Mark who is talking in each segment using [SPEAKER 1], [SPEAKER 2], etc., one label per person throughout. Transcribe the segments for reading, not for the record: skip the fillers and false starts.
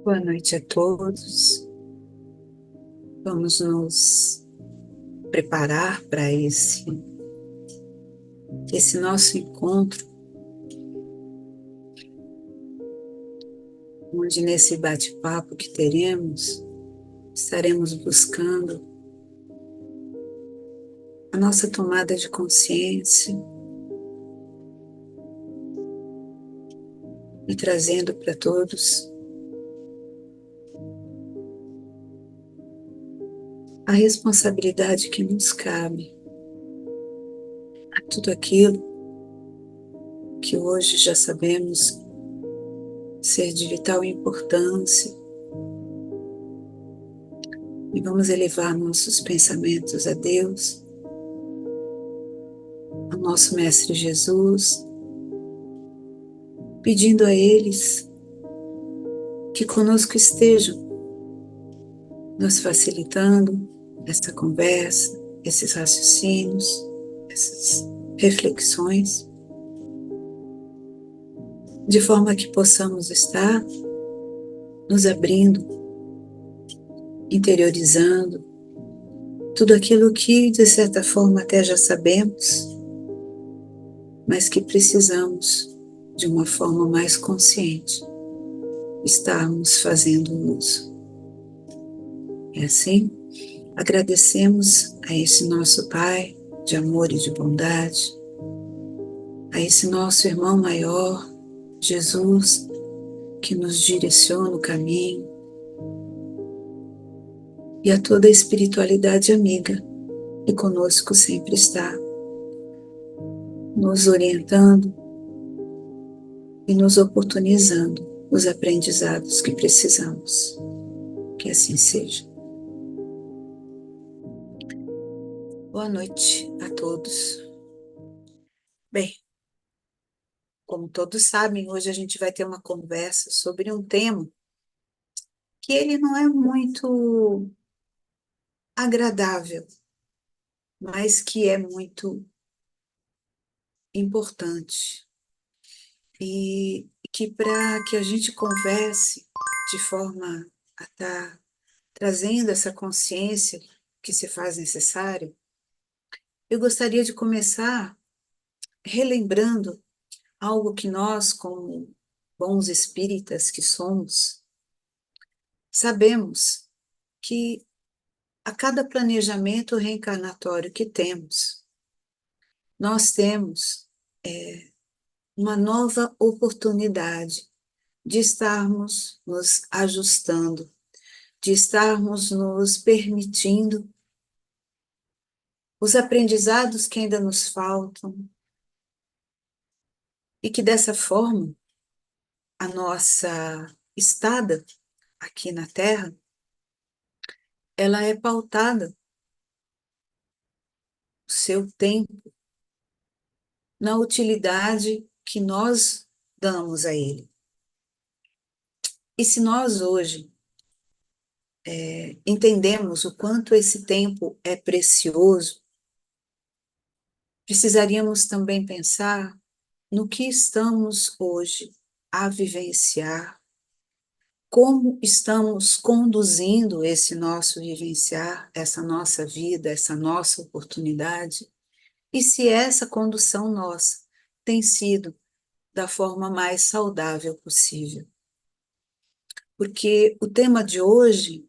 [SPEAKER 1] Boa noite a todos. Vamos nos preparar para esse nosso encontro, onde nesse bate-papo que teremos, estaremos buscando a nossa tomada de consciência e trazendo para todos a responsabilidade que nos cabe a tudo aquilo que hoje já sabemos ser de vital importância, e vamos elevar nossos pensamentos a Deus, ao nosso Mestre Jesus, pedindo a eles que conosco estejam, nos facilitando essa conversa, esses raciocínios, essas reflexões, de forma que possamos estar nos abrindo, interiorizando tudo aquilo que, de certa forma, até já sabemos, mas que precisamos, de uma forma mais consciente, estarmos fazendo uso. E assim, agradecemos a esse nosso Pai de amor e de bondade, a esse nosso irmão maior, Jesus, que nos direciona o caminho, e a toda a espiritualidade amiga que conosco sempre está, nos orientando e nos oportunizando os aprendizados que precisamos. Que assim seja. Boa noite a todos. Bem, como todos sabem, hoje a gente vai ter uma conversa sobre um tema que ele não é muito agradável, mas que é muito importante. E que para que a gente converse de forma a estar trazendo essa consciência que se faz necessário, eu gostaria de começar relembrando algo que nós, como bons espíritas que somos, sabemos que a cada planejamento reencarnatório que temos, nós temos uma nova oportunidade de estarmos nos ajustando, de estarmos nos permitindo os aprendizados que ainda nos faltam, e que dessa forma a nossa estada aqui na Terra, ela é pautada, o seu tempo, na utilidade que nós damos a ele. E se nós hoje entendemos o quanto esse tempo é precioso, precisaríamos também pensar no que estamos hoje a vivenciar, como estamos conduzindo esse nosso vivenciar, essa nossa vida, essa nossa oportunidade, e se essa condução nossa tem sido da forma mais saudável possível. Porque o tema de hoje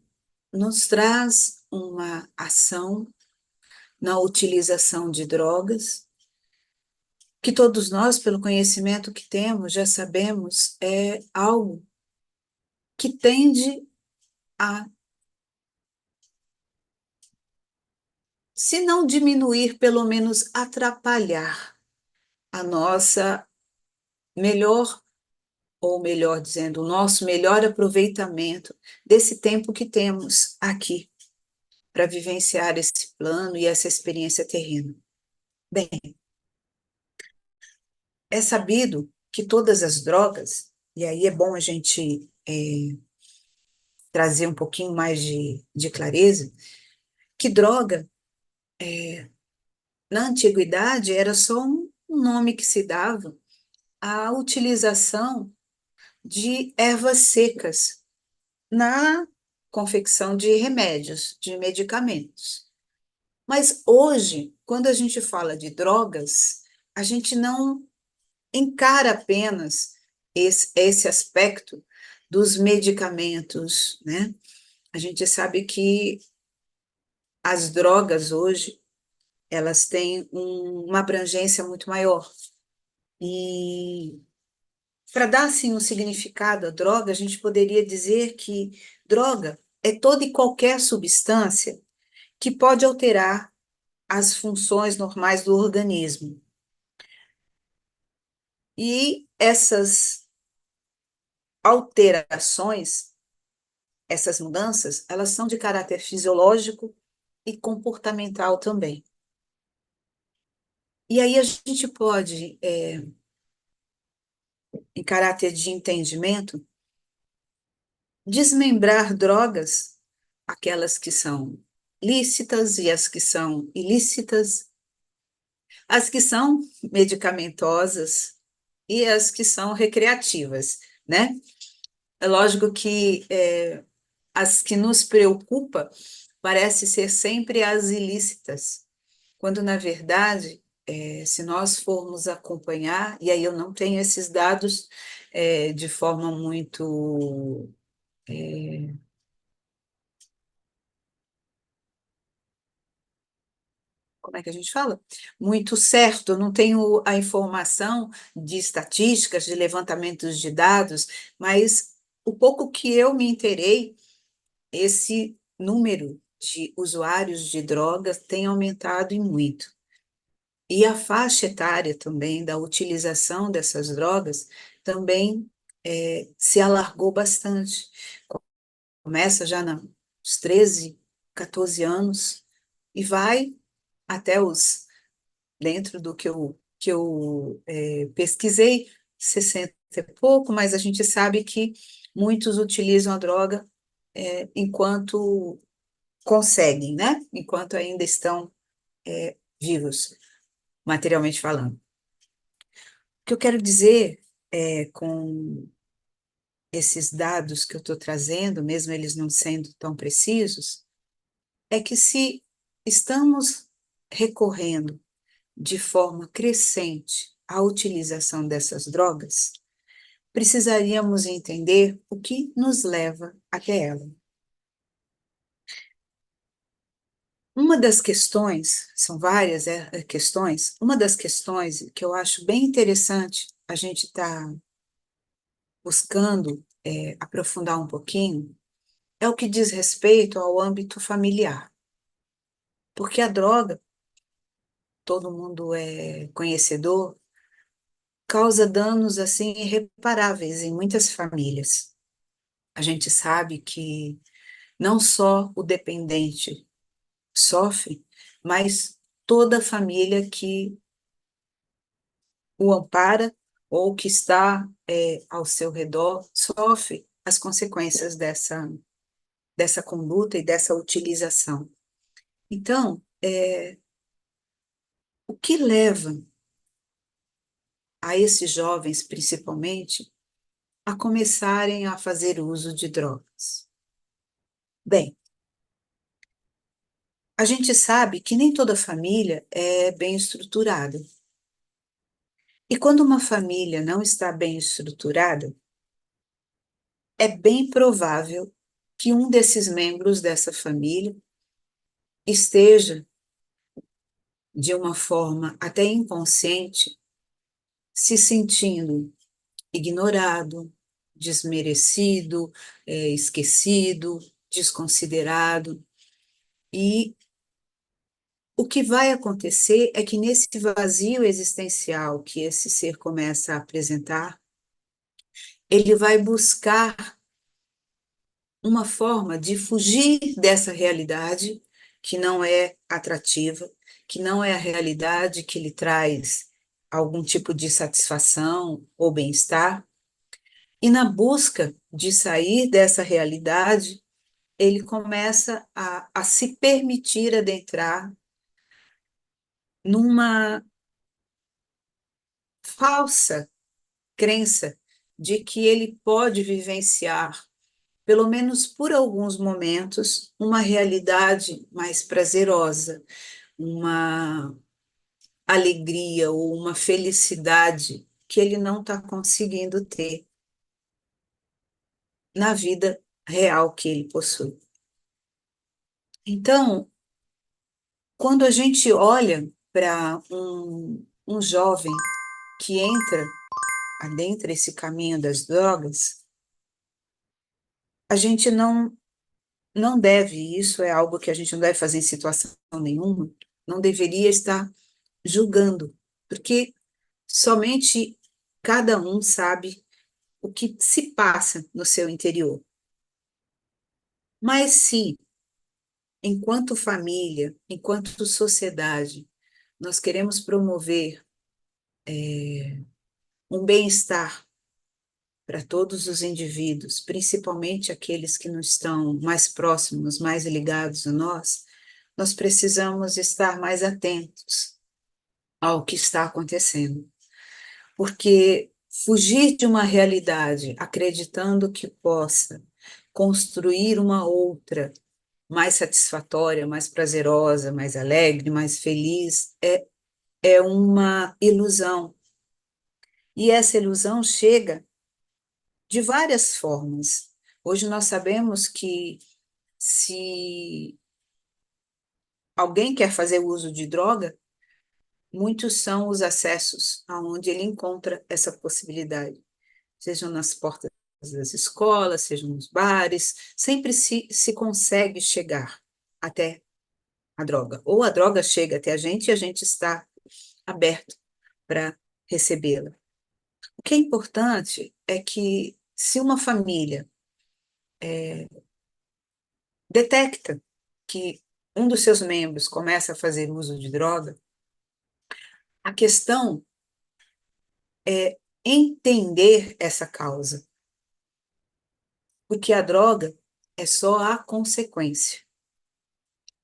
[SPEAKER 1] nos traz uma ação na utilização de drogas, que todos nós, pelo conhecimento que temos, já sabemos, é algo que tende a, se não diminuir, pelo menos atrapalhar a nossa melhor, ou melhor dizendo, o nosso melhor aproveitamento desse tempo que temos aqui para vivenciar esse plano e essa experiência terrena. Bem, é sabido que todas as drogas, e aí é bom a gente trazer um pouquinho mais de clareza, que droga, na antiguidade, era só um nome que se dava à utilização de ervas secas, na confecção de remédios, de medicamentos. Mas hoje, quando a gente fala de drogas, a gente não encara apenas esse aspecto dos medicamentos, né? A gente sabe que as drogas hoje, elas têm uma abrangência muito maior. E para dar assim um significado à droga, a gente poderia dizer que droga é toda e qualquer substância que pode alterar as funções normais do organismo. E essas alterações, essas mudanças, elas são de caráter fisiológico e comportamental também. E aí a gente pode, em caráter de entendimento, desmembrar drogas, aquelas que são lícitas e as que são ilícitas, as que são medicamentosas e as que são recreativas, né? É lógico que as que nos preocupa parece ser sempre as ilícitas, quando na verdade, se nós formos acompanhar, e aí eu não tenho esses dados de forma muito, como é que a gente fala? Muito certo, eu não tenho a informação de estatísticas, de levantamentos de dados, mas o pouco que eu me inteirei, esse número de usuários de drogas tem aumentado e muito. E a faixa etária também da utilização dessas drogas também se alargou bastante. Começa já nos 13, 14 anos e vai até os, dentro do que eu pesquisei, 60 e pouco, mas a gente sabe que muitos utilizam a droga enquanto conseguem, né? Enquanto ainda estão vivos, materialmente falando. O que eu quero dizer com esses dados que eu estou trazendo, mesmo eles não sendo tão precisos, é que se estamos recorrendo de forma crescente à utilização dessas drogas, precisaríamos entender o que nos leva até ela. Uma das questões, são várias questões, uma das questões que eu acho bem interessante a gente estar buscando aprofundar um pouquinho é o que diz respeito ao âmbito familiar. Porque a droga, todo mundo é conhecedor, causa danos assim irreparáveis em muitas famílias. A gente sabe que não só o dependente sofre, mas toda a família que o ampara ou que está ao seu redor sofre as consequências dessa conduta e dessa utilização. Então, o que leva a esses jovens, principalmente, a começarem a fazer uso de drogas? Bem, a gente sabe que nem toda família é bem estruturada. E quando uma família não está bem estruturada, é bem provável que um desses membros dessa família esteja, de uma forma até inconsciente, se sentindo ignorado, desmerecido, esquecido, desconsiderado. E o que vai acontecer é que nesse vazio existencial que esse ser começa a apresentar, ele vai buscar uma forma de fugir dessa realidade que não é atrativa, que não é a realidade que lhe traz algum tipo de satisfação ou bem-estar. E na busca de sair dessa realidade, ele começa a se permitir adentrar numa falsa crença de que ele pode vivenciar pelo menos por alguns momentos, uma realidade mais prazerosa, uma alegria ou uma felicidade que ele não está conseguindo ter na vida real que ele possui. Então, quando a gente olha para um jovem que adentra esse caminho das drogas, a gente não deve, isso é algo que a gente não deve fazer em situação nenhuma, não deveria estar julgando, porque somente cada um sabe o que se passa no seu interior. Mas se, enquanto família, enquanto sociedade, nós queremos promover um bem-estar para todos os indivíduos, principalmente aqueles que não estão mais próximos, mais ligados a nós, nós precisamos estar mais atentos ao que está acontecendo. Porque fugir de uma realidade acreditando que possa construir uma outra mais satisfatória, mais prazerosa, mais alegre, mais feliz, é uma ilusão. E essa ilusão chega de várias formas. Hoje nós sabemos que se alguém quer fazer uso de droga, muitos são os acessos aonde ele encontra essa possibilidade, sejam nas portas das escolas, sejam nos bares, sempre se consegue chegar até a droga. Ou a droga chega até a gente e a gente está aberto para recebê-la. O que é importante é que se uma família detecta que um dos seus membros começa a fazer uso de droga, a questão é entender essa causa, porque a droga é só a consequência.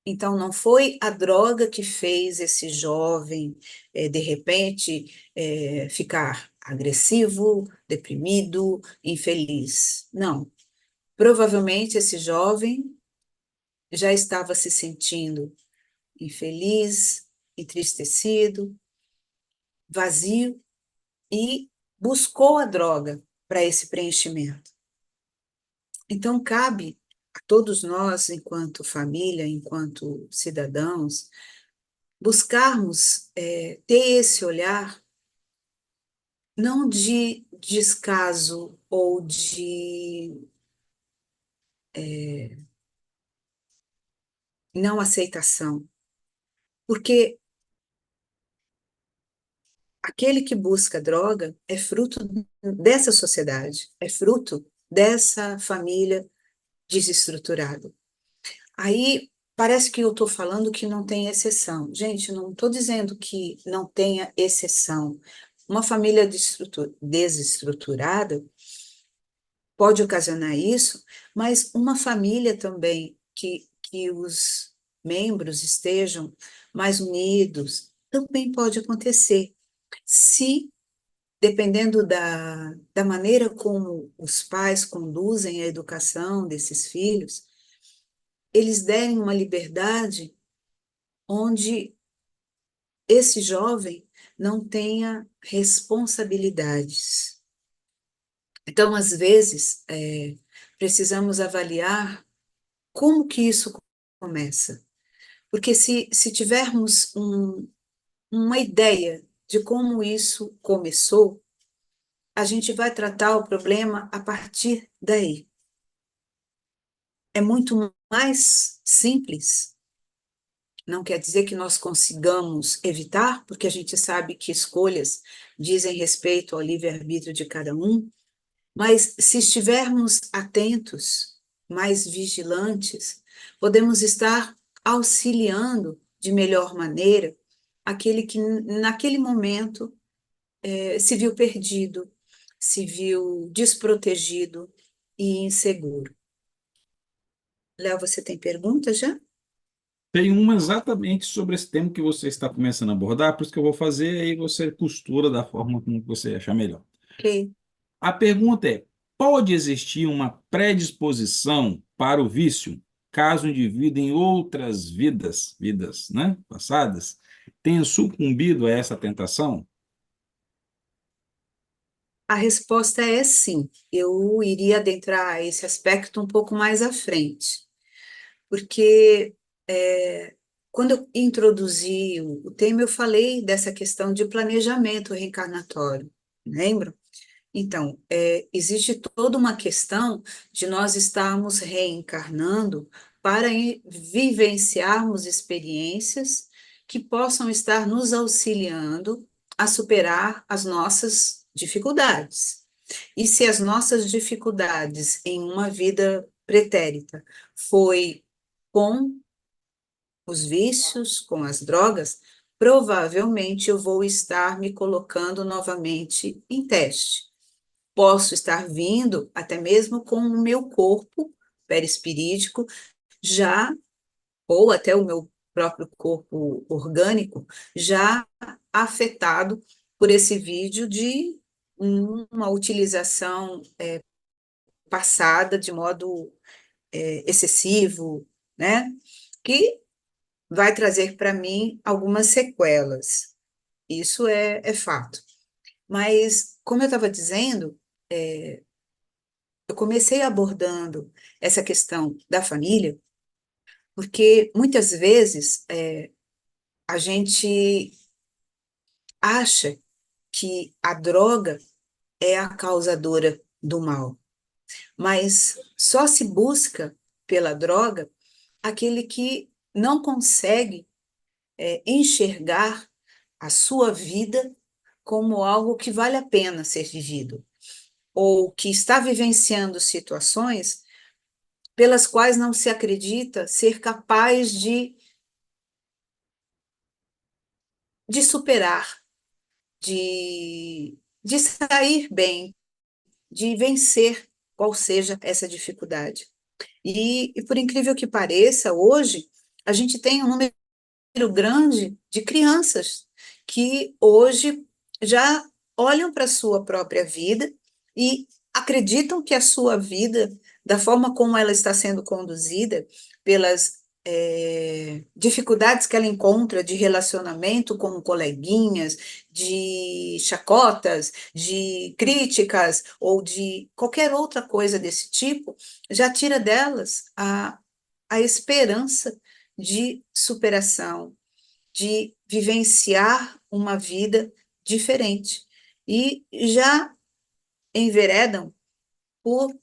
[SPEAKER 1] Então, não foi a droga que fez esse jovem, de repente, ficar agressivo, deprimido, infeliz. Não. Provavelmente esse jovem já estava se sentindo infeliz, entristecido, vazio e buscou a droga para esse preenchimento. Então, cabe a todos nós, enquanto família, enquanto cidadãos, buscarmos ter esse olhar não de descaso ou de não aceitação, porque aquele que busca droga é fruto dessa sociedade, é fruto dessa família desestruturada. Aí parece que eu estou falando que não tem exceção. Gente, não estou dizendo que não tenha exceção. Uma família desestruturada pode ocasionar isso, mas uma família também que os membros estejam mais unidos também pode acontecer. Se, dependendo da maneira como os pais conduzem a educação desses filhos, eles derem uma liberdade onde esse jovem não tenha responsabilidades. Então, às vezes, precisamos avaliar como que isso começa. Porque se tivermos uma ideia de como isso começou, a gente vai tratar o problema a partir daí. É muito mais simples. Não quer dizer que nós consigamos evitar, porque a gente sabe que escolhas dizem respeito ao livre-arbítrio de cada um, mas se estivermos atentos, mais vigilantes, podemos estar auxiliando de melhor maneira aquele que naquele momento se viu perdido, se viu desprotegido e inseguro. Léo, você tem pergunta já?
[SPEAKER 2] Tem uma exatamente sobre esse tema que você está começando a abordar, por isso que eu vou fazer, aí você costura da forma como você achar melhor.
[SPEAKER 1] Ok.
[SPEAKER 2] A pergunta é: pode existir uma predisposição para o vício, caso o indivíduo em outras vidas, né, passadas, tenha sucumbido a essa tentação?
[SPEAKER 1] A resposta é sim. Eu iria adentrar esse aspecto um pouco mais à frente, porque quando eu introduzi o tema, eu falei dessa questão de planejamento reencarnatório, lembra? Então, existe toda uma questão de nós estarmos reencarnando para vivenciarmos experiências que possam estar nos auxiliando a superar as nossas dificuldades. E se as nossas dificuldades em uma vida pretérita foi com os vícios, com as drogas, provavelmente eu vou estar me colocando novamente em teste. Posso estar vindo até mesmo com o meu corpo perispirítico já, ou até o meu próprio corpo orgânico, já afetado por esse vídeo de uma utilização passada de modo excessivo, né? Que vai trazer para mim algumas sequelas. Isso é fato. Mas, como eu estava dizendo, eu comecei abordando essa questão da família, porque muitas vezes a gente acha que a droga é a causadora do mal, mas só se busca pela droga aquele que não consegue enxergar a sua vida como algo que vale a pena ser vivido, ou que está vivenciando situações pelas quais não se acredita ser capaz de superar, de sair bem, de vencer qual seja essa dificuldade. E por incrível que pareça, hoje a gente tem um número grande de crianças que hoje já olham para a sua própria vida e acreditam que a sua vida, da forma como ela está sendo conduzida, pelas dificuldades que ela encontra de relacionamento com coleguinhas, de chacotas, de críticas ou de qualquer outra coisa desse tipo, já tira delas a esperança de superação, de vivenciar uma vida diferente. E já enveredam por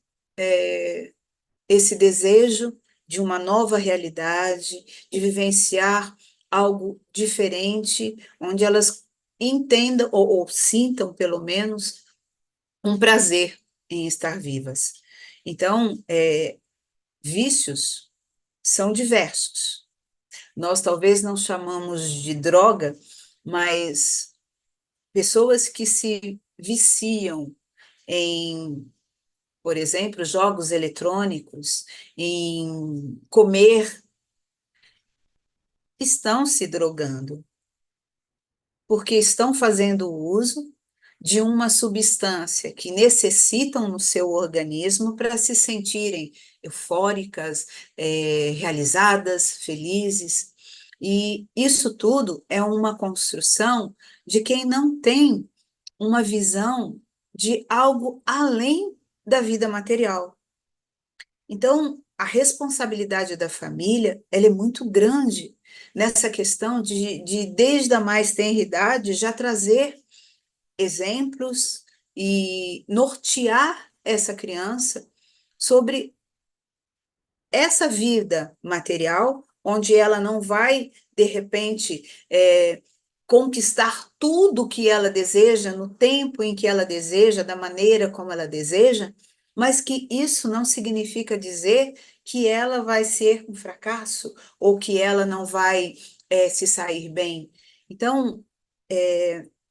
[SPEAKER 1] esse desejo de uma nova realidade, de vivenciar algo diferente, onde elas entendam ou sintam, pelo menos, um prazer em estar vivas. Então, vícios são diversos. Nós talvez não chamamos de droga, mas pessoas que se viciam em, por exemplo, jogos eletrônicos, em comer, estão se drogando, porque estão fazendo uso de uma substância que necessitam no seu organismo para se sentirem eufóricas, realizadas, felizes. E isso tudo é uma construção de quem não tem uma visão de algo além da vida material. Então, a responsabilidade da família, ela é muito grande nessa questão desde a mais tenra idade, já trazer exemplos e nortear essa criança sobre essa vida material, onde ela não vai, de repente, conquistar tudo que ela deseja, no tempo em que ela deseja, da maneira como ela deseja, mas que isso não significa dizer que ela vai ser um fracasso ou que ela não vai se sair bem. Então,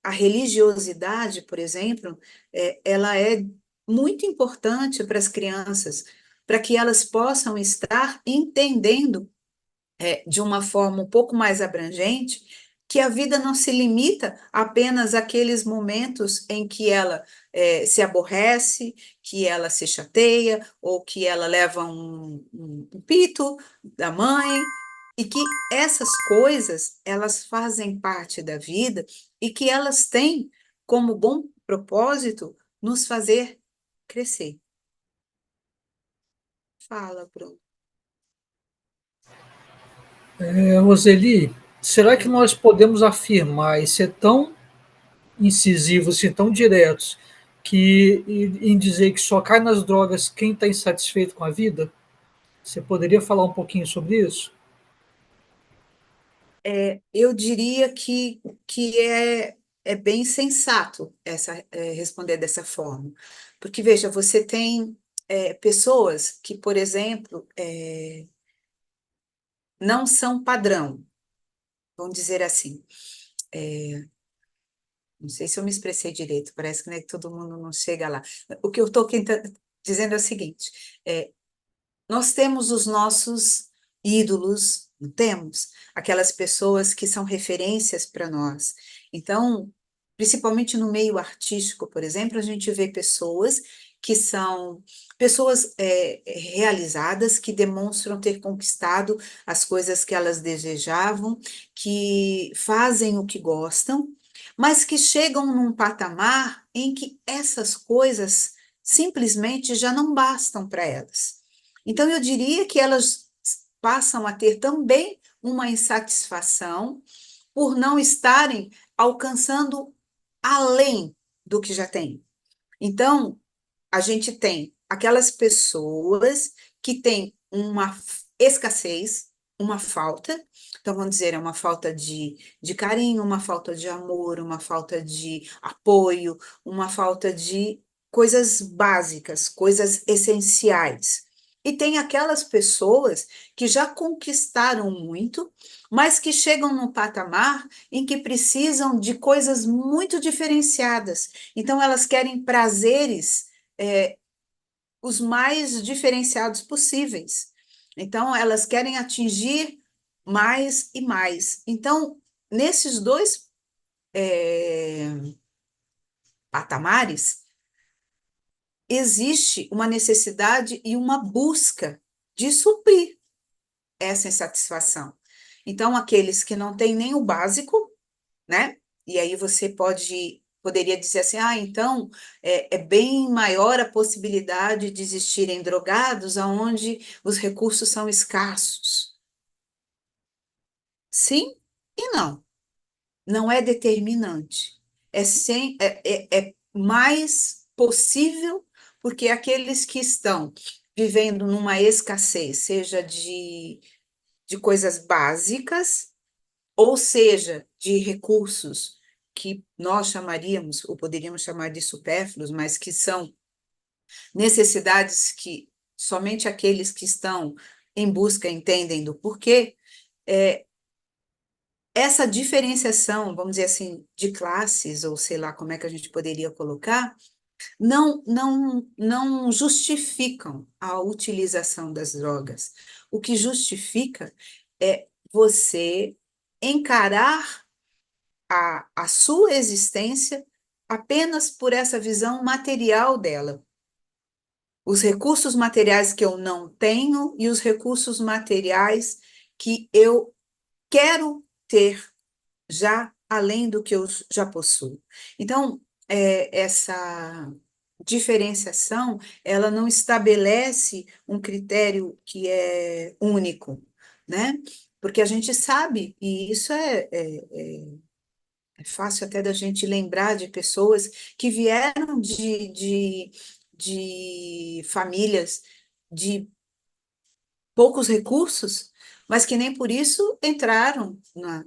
[SPEAKER 1] a religiosidade, por exemplo, ela é muito importante para as crianças, para que elas possam estar entendendo de uma forma um pouco mais abrangente que a vida não se limita apenas àqueles momentos em que ela se aborrece, que ela se chateia, ou que ela leva um pito da mãe, e que essas coisas, elas fazem parte da vida e que elas têm como bom propósito nos fazer crescer. Fala, Bruno.
[SPEAKER 3] Roseli, será que nós podemos afirmar e ser tão incisivos, assim, tão diretos, em dizer que só cai nas drogas quem está insatisfeito com a vida? Você poderia falar um pouquinho sobre isso?
[SPEAKER 1] Eu diria que é bem sensato responder dessa forma. Porque, veja, você tem pessoas que, por exemplo, não são padrão, vamos dizer assim. Não sei se eu me expressei direito, parece que, né, que todo mundo não chega lá. O que eu estou dizendo é o seguinte: nós temos os nossos ídolos, não temos? Aquelas pessoas que são referências para nós. Então, principalmente no meio artístico, por exemplo, a gente vê pessoas que são pessoas realizadas, que demonstram ter conquistado as coisas que elas desejavam, que fazem o que gostam, mas que chegam num patamar em que essas coisas simplesmente já não bastam para elas. Então, eu diria que elas passam a ter também uma insatisfação por não estarem alcançando além do que já têm. Então, a gente tem aquelas pessoas que têm uma escassez, uma falta, então vamos dizer, é uma falta de carinho, uma falta de amor, uma falta de apoio, uma falta de coisas básicas, coisas essenciais. E tem aquelas pessoas que já conquistaram muito, mas que chegam num patamar em que precisam de coisas muito diferenciadas. Então, elas querem prazeres os mais diferenciados possíveis. Então, elas querem atingir mais e mais. Então, nesses dois patamares, existe uma necessidade e uma busca de suprir essa insatisfação. Então, aqueles que não têm nem o básico, né? E aí você poderia dizer assim, então é bem maior a possibilidade de existirem drogados aonde os recursos são escassos. Sim e não. Não é determinante. É mais possível porque aqueles que estão vivendo numa escassez, seja de coisas básicas, ou seja, de recursos que nós chamaríamos, ou poderíamos chamar de supérfluos, mas que são necessidades que somente aqueles que estão em busca entendem do porquê, é, essa diferenciação, vamos dizer assim, de classes, ou sei lá como é que a gente poderia colocar, não justificam a utilização das drogas. O que justifica é você encarar a sua existência apenas por essa visão material dela. Os recursos materiais que eu não tenho e os recursos materiais que eu quero ter já além do que eu já possuo. Então, essa diferenciação, ela não estabelece um critério que é único, né? Porque a gente sabe, e isso é fácil até da gente lembrar de pessoas que vieram de famílias de poucos recursos, mas que nem por isso entraram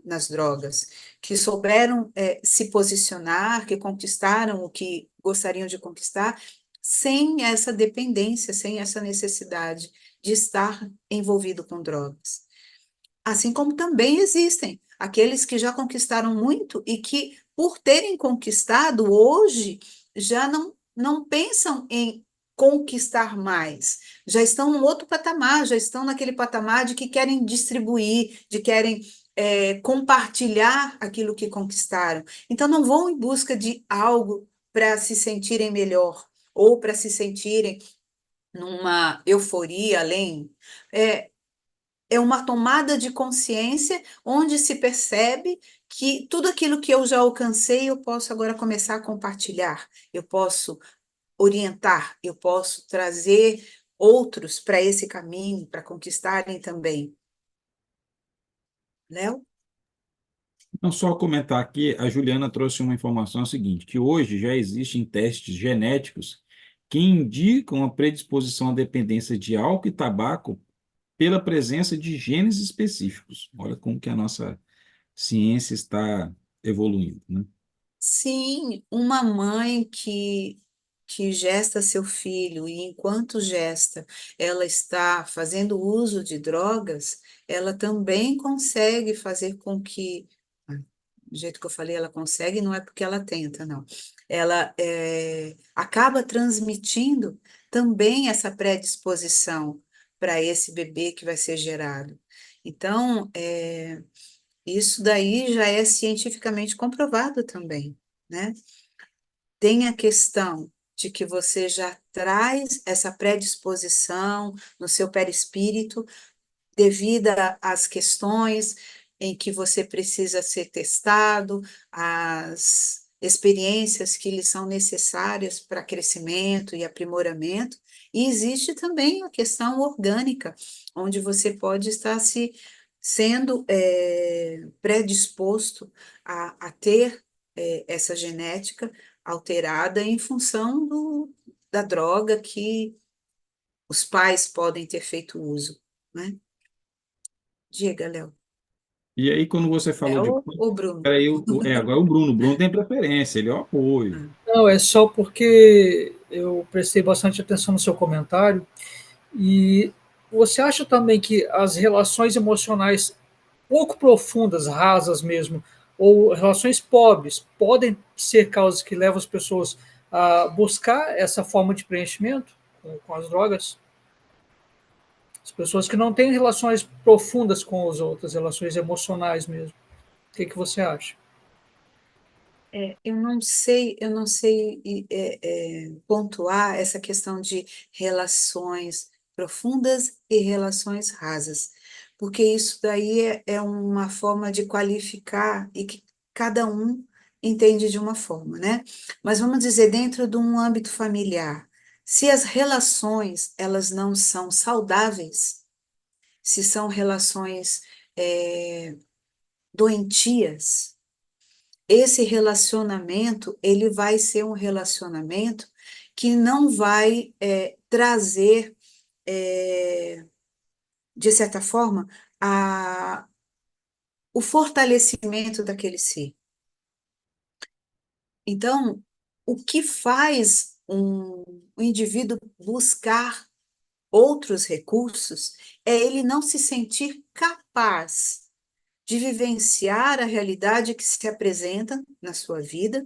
[SPEAKER 1] nas drogas, que souberam se posicionar, que conquistaram o que gostariam de conquistar, sem essa dependência, sem essa necessidade de estar envolvido com drogas. Assim como também existem aqueles que já conquistaram muito e que, por terem conquistado, hoje já não pensam em conquistar mais, já estão em outro patamar, já estão naquele patamar de que querem distribuir, de querem compartilhar aquilo que conquistaram. Então, não vão em busca de algo para se sentirem melhor ou para se sentirem numa euforia além. É, é uma tomada de consciência onde se percebe que tudo aquilo que eu já alcancei, eu posso agora começar a compartilhar, eu posso orientar, eu posso trazer outros para esse caminho, para conquistarem também. Léo?
[SPEAKER 2] Não só comentar aqui, a Juliana trouxe uma informação seguinte, que hoje já existem testes genéticos que indicam a predisposição à dependência de álcool e tabaco pela presença de genes específicos. Olha como que a nossa ciência está evoluindo, né?
[SPEAKER 1] Sim, uma mãe que gesta seu filho e enquanto gesta, ela está fazendo uso de drogas, ela também consegue fazer com que, do jeito que eu falei, ela consegue, não é porque ela tenta, não. Ela acaba transmitindo também essa predisposição para esse bebê que vai ser gerado. Então, isso daí já é cientificamente comprovado também, né? Tem a questão de que você já traz essa predisposição no seu perispírito devido às questões em que você precisa ser testado, as experiências que lhe são necessárias para crescimento e aprimoramento. E existe também a questão orgânica, onde você pode estar se sendo predisposto a ter essa genética alterada em função da droga que os pais podem ter feito uso, né? Diga, Léo.
[SPEAKER 2] E aí, quando você falou de...
[SPEAKER 1] Léo ou Bruno?
[SPEAKER 2] Peraí, agora o Bruno. O Bruno tem preferência, ele é o apoio.
[SPEAKER 1] Ah,
[SPEAKER 3] Não, é só porque eu prestei bastante atenção no seu comentário. E você acha também que as relações emocionais pouco profundas, rasas mesmo, ou relações pobres, podem ser causas que levam as pessoas a buscar essa forma de preenchimento com as drogas? As pessoas que não têm relações profundas com as outras, relações emocionais mesmo. O que você acha?
[SPEAKER 1] eu não sei pontuar essa questão de relações profundas e relações rasas, porque isso daí é uma forma de qualificar e que cada um entende de uma forma, né? Mas vamos dizer, dentro de um âmbito familiar, se as relações elas não são saudáveis, se são relações doentias, esse relacionamento ele vai ser um relacionamento que não vai trazer, de certa forma, a, o fortalecimento daquele ser. Então, o que faz um indivíduo buscar outros recursos é ele não se sentir capaz de vivenciar a realidade que se apresenta na sua vida.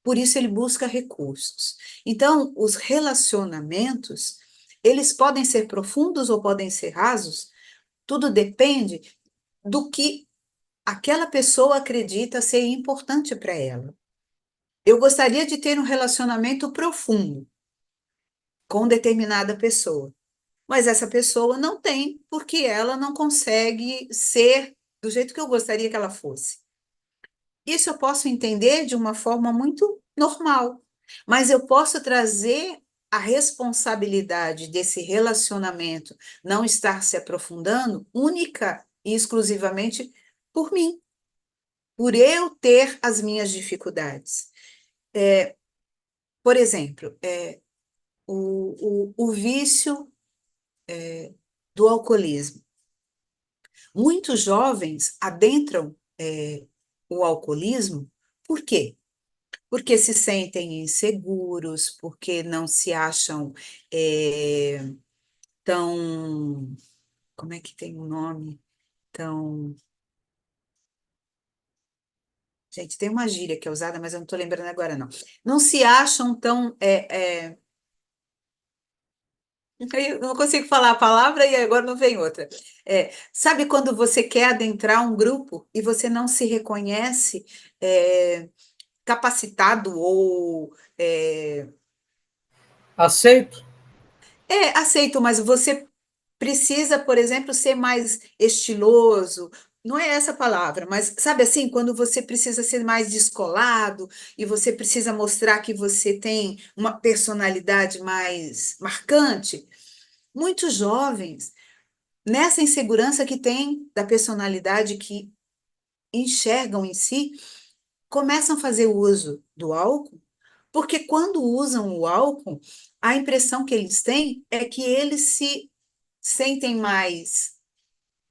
[SPEAKER 1] Por isso ele busca recursos. Então, os relacionamentos, eles podem ser profundos ou podem ser rasos, tudo depende do que aquela pessoa acredita ser importante para ela. Eu gostaria de ter um relacionamento profundo com determinada pessoa, mas essa pessoa não tem, porque ela não consegue ser do jeito que eu gostaria que ela fosse. Isso eu posso entender de uma forma muito normal, mas eu posso trazer a responsabilidade desse relacionamento não estar se aprofundando única e exclusivamente por mim, por eu ter as minhas dificuldades. Por exemplo, o vício do alcoolismo. Muitos jovens adentram o alcoolismo, por quê? Porque se sentem inseguros, porque não se acham tão. Como é que tem um nome? Tão. Gente, tem uma gíria que é usada, mas eu não estou lembrando agora, não. Não se acham tão Eu não consigo falar a palavra e agora não vem outra. Sabe quando você quer adentrar um grupo e você não se reconhece é, capacitado ou
[SPEAKER 3] Aceito?
[SPEAKER 1] aceito, mas você precisa, por exemplo, ser mais estiloso. Não é essa a palavra, mas sabe assim, quando você precisa ser mais descolado e você precisa mostrar que você tem uma personalidade mais marcante. Muitos jovens, nessa insegurança que tem da personalidade que enxergam em si, começam a fazer uso do álcool, porque quando usam o álcool, a impressão que eles têm é que eles se sentem mais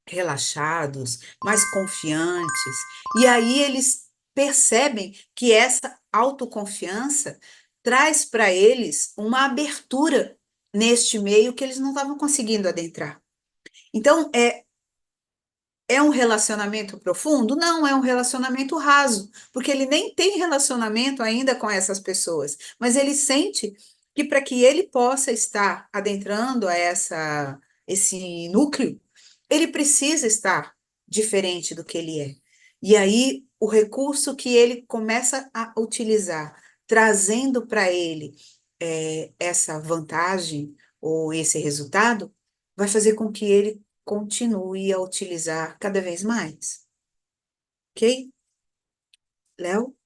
[SPEAKER 1] relaxados, mais confiantes, e aí eles percebem que essa autoconfiança traz para eles uma abertura neste meio que eles não estavam conseguindo adentrar. Então, é um relacionamento profundo? Não, é um relacionamento raso, porque ele nem tem relacionamento ainda com essas pessoas, mas ele sente que para que ele possa estar adentrando a esse núcleo, ele precisa estar diferente do que ele é. E aí, o recurso que ele começa a utilizar, trazendo para ele essa vantagem ou esse resultado, vai fazer com que ele continue a utilizar cada vez mais. Ok? Léo,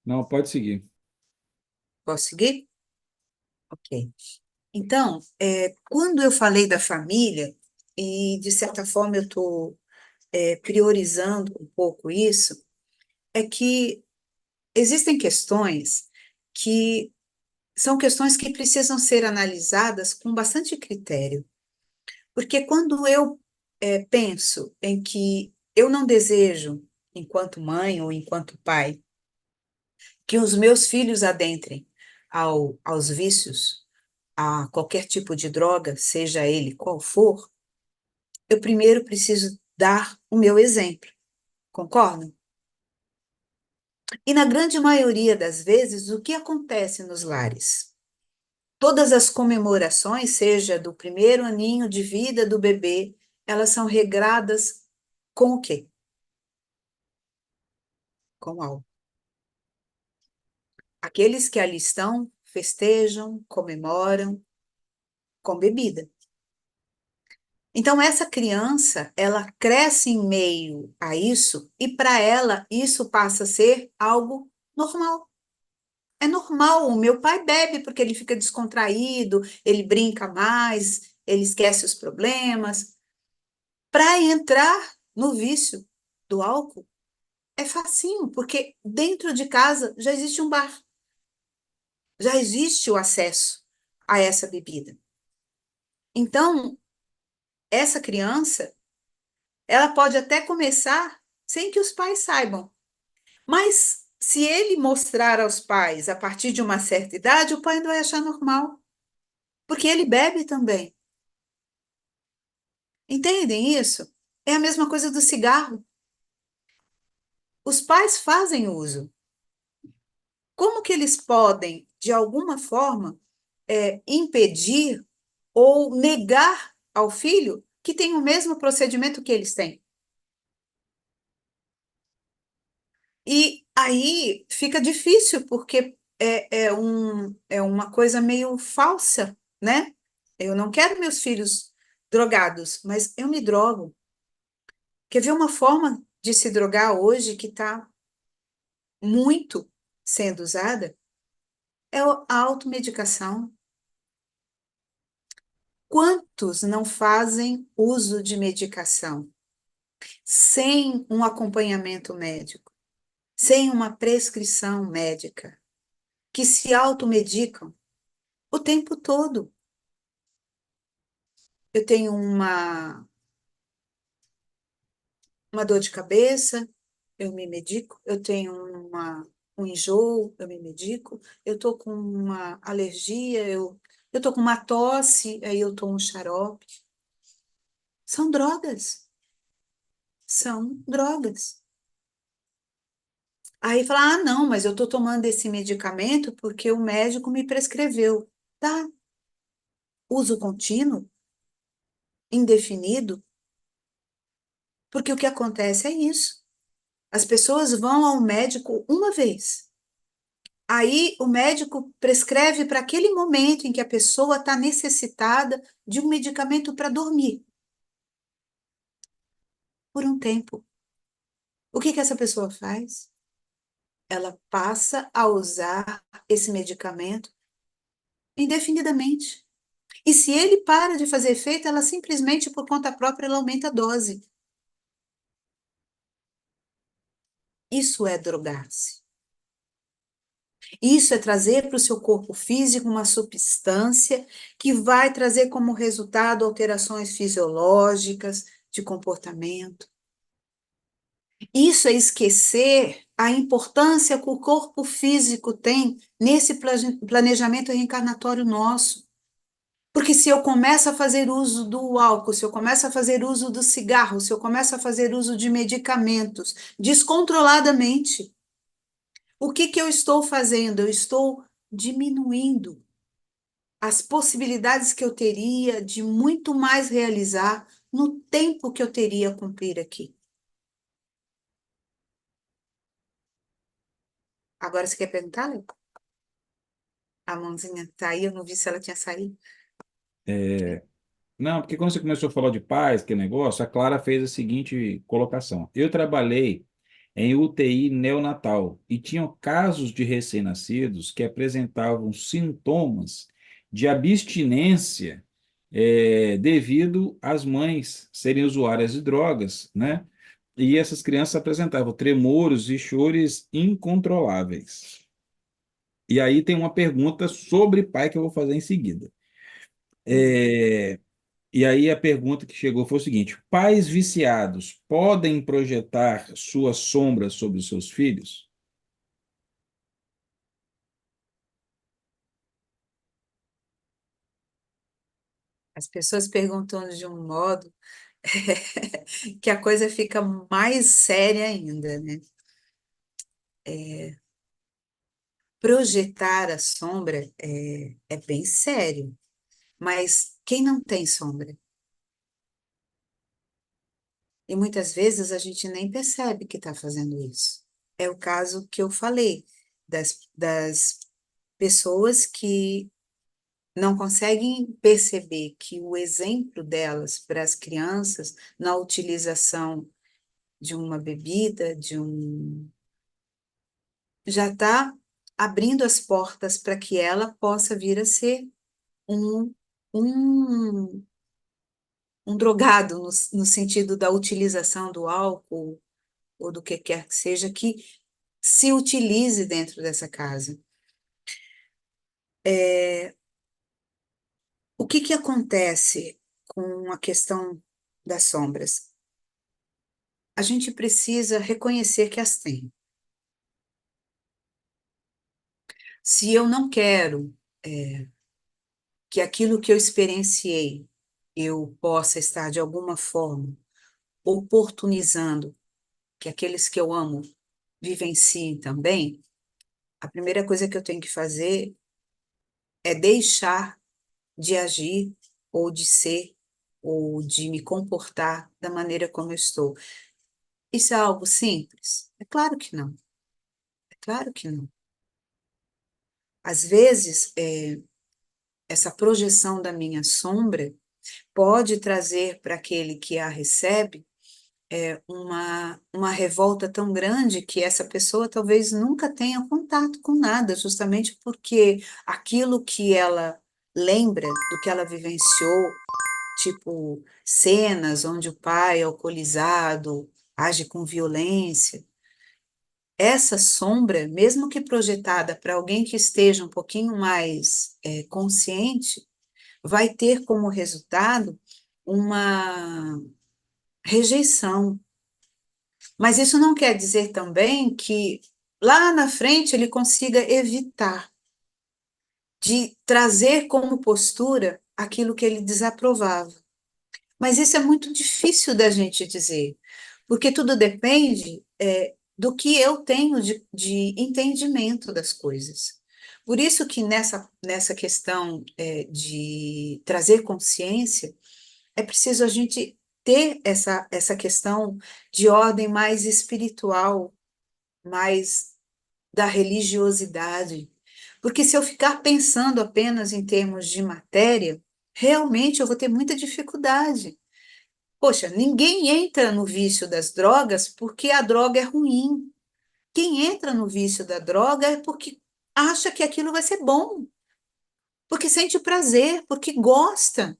[SPEAKER 2] Não, pode seguir.
[SPEAKER 1] posso seguir? Ok. Então, quando eu falei da família, e de certa forma eu estou priorizando um pouco isso, é que existem questões que são questões que precisam ser analisadas com bastante critério. Porque quando eu penso em que eu não desejo, enquanto mãe ou enquanto pai, que os meus filhos adentrem aos vícios, a qualquer tipo de droga, seja ele qual for, eu primeiro preciso dar o meu exemplo, concorda? E na grande maioria das vezes, o que acontece nos lares? Todas as comemorações, seja do primeiro aninho de vida do bebê, elas são regradas com o quê? Com álcool. Aqueles que ali estão festejam, comemoram com bebida. Então, essa criança, ela cresce em meio a isso, e para ela, isso passa a ser algo normal. É normal, o meu pai bebe porque ele fica descontraído, ele brinca mais, ele esquece os problemas. Para entrar no vício do álcool, é facinho, porque dentro de casa já existe um bar, já existe o acesso a essa bebida. Então, essa criança, ela pode até começar sem que os pais saibam. Mas se ele mostrar aos pais a partir de uma certa idade, o pai não vai achar normal, porque ele bebe também. Entendem isso? É a mesma coisa do cigarro. Os pais fazem uso. Como que eles podem, de alguma forma, impedir ou negar ao filho que tem o mesmo procedimento que eles têm? E aí fica difícil, porque é uma coisa meio falsa, né? Eu não quero meus filhos drogados, mas eu me drogo. Quer ver uma forma de se drogar hoje que está muito sendo usada? É a automedicação. Quantos não fazem uso de medicação sem um acompanhamento médico, sem uma prescrição médica, que se automedicam o tempo todo? Eu tenho uma dor de cabeça, eu me medico. Eu tenho um enjoo, eu me medico. Eu estou com uma alergia, eu estou com uma tosse, aí eu tomo um xarope. São drogas, são drogas. Aí fala, ah, não, mas eu estou tomando esse medicamento porque o médico me prescreveu. Tá, uso contínuo, indefinido, porque o que acontece é isso. As pessoas vão ao médico uma vez. Aí o médico prescreve para aquele momento em que a pessoa está necessitada de um medicamento para dormir, por um tempo. O que que essa pessoa faz? Ela passa a usar esse medicamento indefinidamente. E se ele para de fazer efeito, ela simplesmente, por conta própria, ela aumenta a dose. Isso é drogar-se. Isso é trazer para o seu corpo físico uma substância que vai trazer como resultado alterações fisiológicas, de comportamento. Isso é esquecer a importância que o corpo físico tem nesse planejamento reencarnatório nosso. Porque se eu começo a fazer uso do álcool, se eu começo a fazer uso do cigarro, se eu começo a fazer uso de medicamentos descontroladamente, o que que eu estou fazendo? Eu estou diminuindo as possibilidades que eu teria de muito mais realizar no tempo que eu teria a cumprir aqui. Agora você quer perguntar, Léo? A mãozinha tá aí, eu não vi se ela tinha saído.
[SPEAKER 2] Não, porque quando você começou a falar de paz, que negócio, a Clara fez a seguinte colocação. Eu trabalhei em UTI neonatal e tinham casos de recém-nascidos que apresentavam sintomas de abstinência devido às mães serem usuárias de drogas, né? E essas crianças apresentavam tremores e chores incontroláveis. E aí tem uma pergunta sobre pai que eu vou fazer em seguida. É, e aí a pergunta que chegou foi o seguinte: pais viciados podem projetar suas sombras sobre os seus filhos?
[SPEAKER 1] As pessoas perguntam de um modo que a coisa fica mais séria ainda, né? Projetar a sombra é bem sério, mas quem não tem sombra? E muitas vezes a gente nem percebe que está fazendo isso. É o caso que eu falei, das pessoas que não conseguem perceber que o exemplo delas para as crianças na utilização de uma bebida, já está abrindo as portas para que ela possa vir a ser um, um, um drogado, no sentido da utilização do álcool ou do que quer que seja, que se utilize dentro dessa casa. O que que acontece com a questão das sombras? A gente precisa reconhecer que as tem. Se eu não quero que aquilo que eu experienciei, eu possa estar de alguma forma oportunizando que aqueles que eu amo vivenciem também, a primeira coisa que eu tenho que fazer é deixar de agir ou de ser ou de me comportar da maneira como eu estou. Isso é algo simples? É claro que não. É claro que não. Às vezes, essa projeção da minha sombra pode trazer para aquele que a recebe uma revolta tão grande que essa pessoa talvez nunca tenha contato com nada, justamente porque aquilo que ela lembra do que ela vivenciou, tipo cenas onde o pai alcoolizado age com violência, essa sombra, mesmo que projetada para alguém que esteja um pouquinho mais consciente, vai ter como resultado uma rejeição. Mas isso não quer dizer também que lá na frente ele consiga evitar de trazer como postura aquilo que ele desaprovava. Mas isso é muito difícil da gente dizer, porque tudo depende do que eu tenho de entendimento das coisas. Por isso que nessa questão de trazer consciência, é preciso a gente ter essa questão de ordem mais espiritual, mais da religiosidade. Porque se eu ficar pensando apenas em termos de matéria, realmente eu vou ter muita dificuldade. Poxa, ninguém entra no vício das drogas porque a droga é ruim. Quem entra no vício da droga é porque acha que aquilo vai ser bom, porque sente prazer, porque gosta.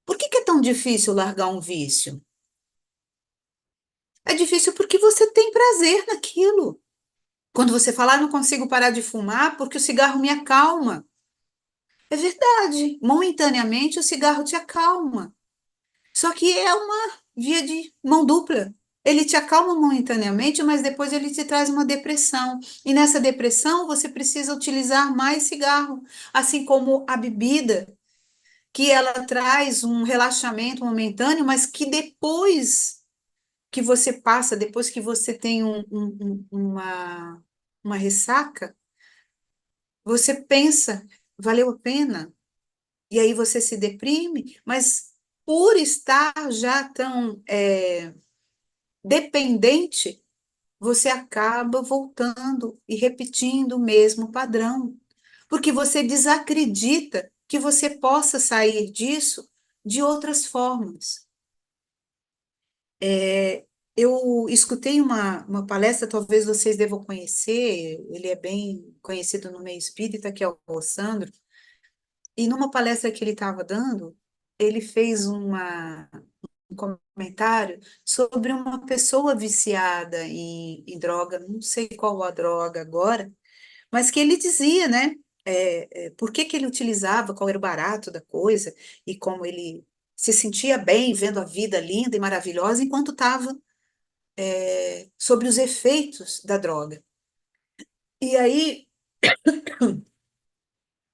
[SPEAKER 1] Por que é tão difícil largar um vício? É difícil porque você tem prazer naquilo. Quando você fala, não consigo parar de fumar porque o cigarro me acalma. É verdade, momentaneamente o cigarro te acalma. Só que é uma via de mão dupla. Ele te acalma momentaneamente, mas depois ele te traz uma depressão. E nessa depressão você precisa utilizar mais cigarro, assim como a bebida, que ela traz um relaxamento momentâneo, mas que depois que você passa, depois que você tem uma ressaca, você pensa, valeu a pena? E aí você se deprime, mas por estar já tão dependente, você acaba voltando e repetindo o mesmo padrão, porque você desacredita que você possa sair disso de outras formas. Eu escutei uma palestra, talvez vocês devam conhecer, ele é bem conhecido no meio espírita, que é o Sandro, e numa palestra que ele estava dando, ele fez um comentário sobre uma pessoa viciada em droga, não sei qual a droga agora, mas que ele dizia, né, por que ele utilizava, qual era o barato da coisa, e como ele se sentia bem vendo a vida linda e maravilhosa enquanto estava sobre os efeitos da droga. E aí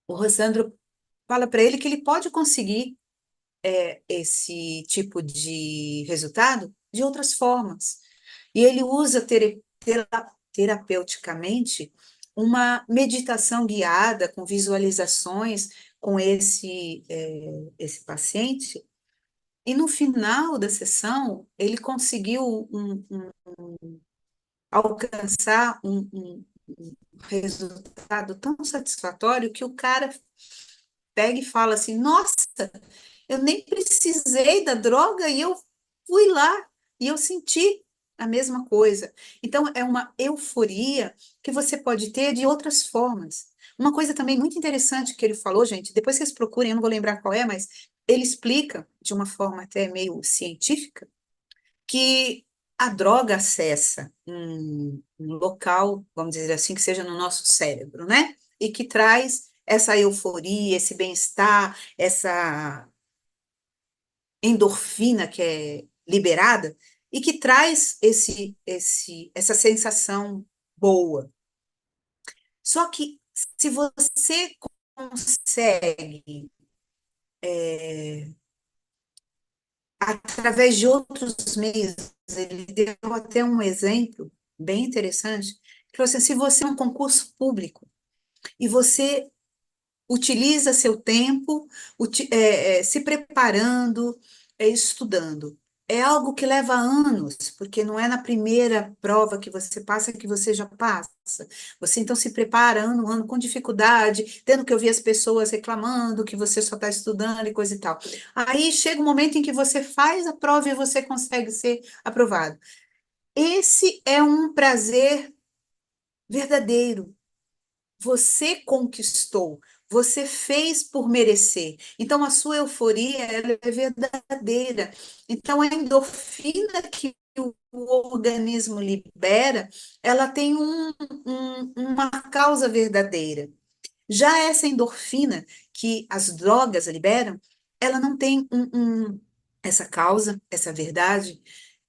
[SPEAKER 1] o Rossandro fala para ele que ele pode conseguir esse tipo de resultado de outras formas. E ele usa terapeuticamente uma meditação guiada com visualizações com esse paciente. E no final da sessão, ele conseguiu alcançar um resultado tão satisfatório que o cara pega e fala assim: Nossa, eu nem precisei da droga e eu fui lá e eu senti a mesma coisa. Então, é uma euforia que você pode ter de outras formas. Uma coisa também muito interessante que ele falou, gente, depois vocês procurem, eu não vou lembrar qual é, mas ele explica de uma forma até meio científica que a droga acessa um local, vamos dizer assim, que seja no nosso cérebro, né? E que traz essa euforia, esse bem-estar, essa endorfina que é liberada e que traz essa sensação boa. Só que se você consegue, através de outros meios, ele deu até um exemplo bem interessante, que falou assim, se você é um concurso público e você utiliza seu tempo se preparando, estudando. É algo que leva anos, porque não é na primeira prova que você passa que você já passa. Você então se prepara ano a ano com dificuldade, tendo que ouvir as pessoas reclamando que você só está estudando e coisa e tal. Aí chega um momento em que você faz a prova e você consegue ser aprovado. Esse é um prazer verdadeiro, você conquistou, você fez por merecer. Então, a sua euforia ela é verdadeira. Então, a endorfina que o organismo libera, ela tem uma causa verdadeira. Já essa endorfina que as drogas liberam, ela não tem essa causa, essa verdade.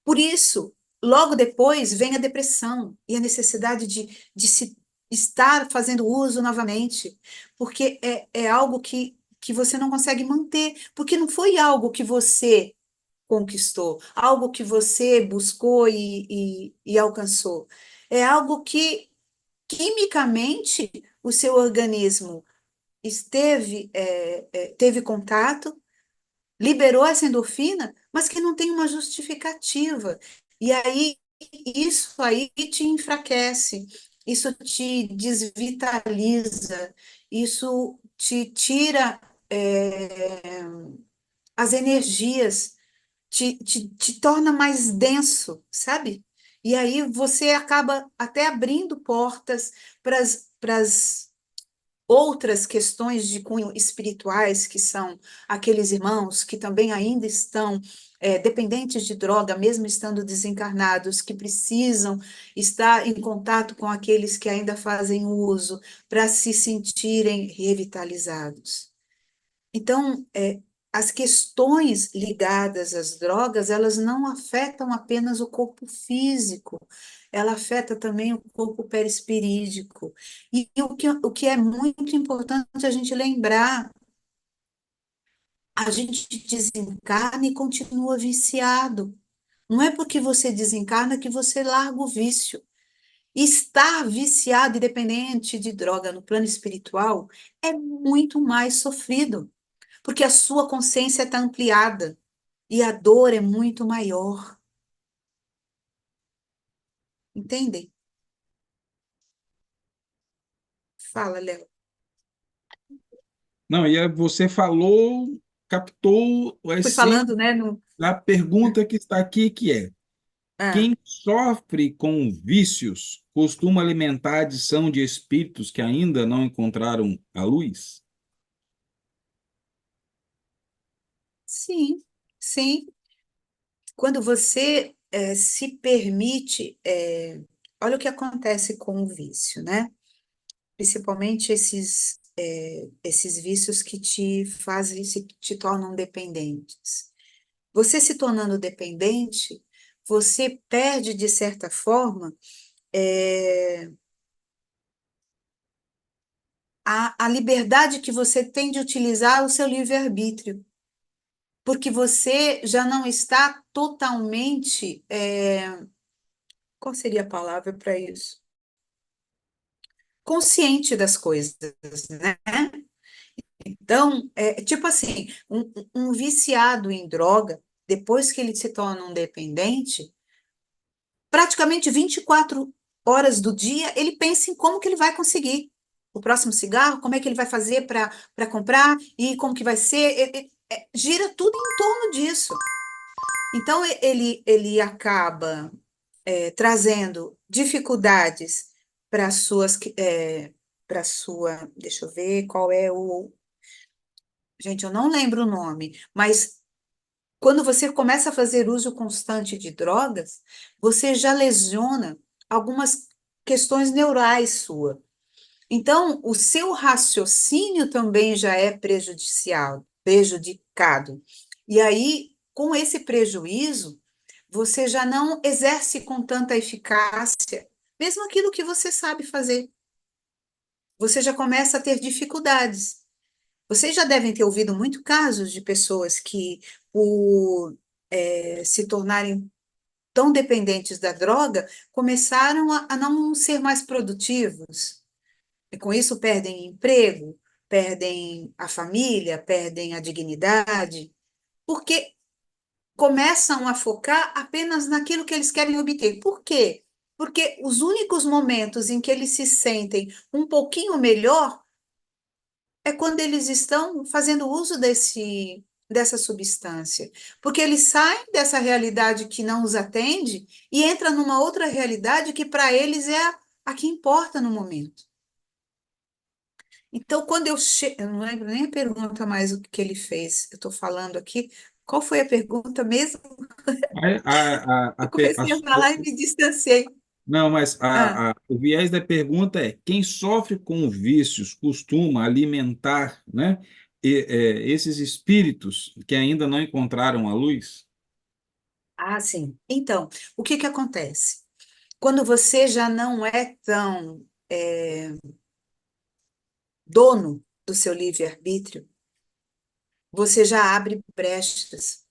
[SPEAKER 1] Por isso, logo depois vem a depressão e a necessidade de se estar fazendo uso novamente, porque é algo que você não consegue manter, porque não foi algo que você conquistou, algo que você buscou e alcançou. É algo que quimicamente o seu organismo teve contato, liberou essa endorfina, mas que não tem uma justificativa. E aí, isso aí te enfraquece, isso te desvitaliza, isso te tira, as energias, te torna mais denso, sabe? E aí você acaba até abrindo portas para as outras questões de cunho espirituais, que são aqueles irmãos que também ainda estão dependentes de droga, mesmo estando desencarnados, que precisam estar em contato com aqueles que ainda fazem uso para se sentirem revitalizados. Então, as questões ligadas às drogas, elas não afetam apenas o corpo físico, ela afeta também o corpo perispirídico. E o que é muito importante a gente lembrar, a gente desencarna e continua viciado. Não é porque você desencarna que você larga o vício. Estar viciado e dependente de droga no plano espiritual é muito mais sofrido, porque a sua consciência está ampliada e a dor é muito maior. Entendem? Fala, Léo.
[SPEAKER 2] Não, e aí você falou, captou a
[SPEAKER 1] Fui
[SPEAKER 2] essência
[SPEAKER 1] falando, né? No,
[SPEAKER 2] da pergunta que está aqui, que é:
[SPEAKER 1] ah,
[SPEAKER 2] quem sofre com vícios costuma alimentar a adição de espíritos que ainda não encontraram a luz?
[SPEAKER 1] sim, sim. Quando você se permite, olha o que acontece com o vício, né? Principalmente esses vícios que te fazem, te tornam dependentes. Você se tornando dependente, você perde, de certa forma, é, a liberdade que você tem de utilizar o seu livre-arbítrio, porque você já não está totalmente. Qual seria a palavra para isso? Consciente das coisas, né? Então, tipo assim, um viciado em droga, depois que ele se torna um dependente, praticamente 24 horas do dia, ele pensa em como que ele vai conseguir o próximo cigarro, como é que ele vai fazer para comprar e como que vai ser. Gira tudo em torno disso. Então, ele acaba trazendo dificuldades para suas, para sua, deixa eu ver qual é o, gente, eu não lembro o nome, mas quando você começa a fazer uso constante de drogas, você já lesiona algumas questões neurais sua. Então, o seu raciocínio também já é prejudicado. E aí, com esse prejuízo, você já não exerce com tanta eficácia, mesmo aquilo que você sabe fazer. Você já começa a ter dificuldades. Vocês já devem ter ouvido muito casos de pessoas que, por se tornarem tão dependentes da droga, começaram a não ser mais produtivos. E com isso perdem emprego, perdem a família, perdem a dignidade, porque começam a focar apenas naquilo que eles querem obter. Por quê? Porque os únicos momentos em que eles se sentem um pouquinho melhor é quando eles estão fazendo uso dessa substância. Porque eles saem dessa realidade que não os atende e entram numa outra realidade que para eles é a que importa no momento. Então, quando eu não lembro nem a pergunta mais o que ele fez, eu estou falando aqui, qual foi a pergunta mesmo? Eu comecei a falar e me distanciei.
[SPEAKER 2] Não, mas
[SPEAKER 1] Ah,
[SPEAKER 2] o viés da pergunta é: quem sofre com vícios costuma alimentar, né, esses espíritos que ainda não encontraram a luz?
[SPEAKER 1] sim. Então, o que que acontece? Quando você já não é tão dono do seu livre-arbítrio, você já abre brechas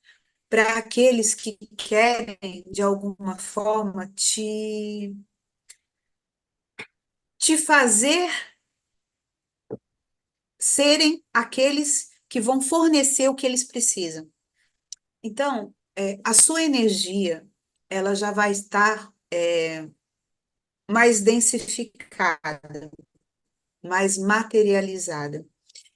[SPEAKER 1] para aqueles que querem, de alguma forma, te fazer serem aqueles que vão fornecer o que eles precisam. Então, a sua energia, ela já vai estar mais densificada, mais materializada.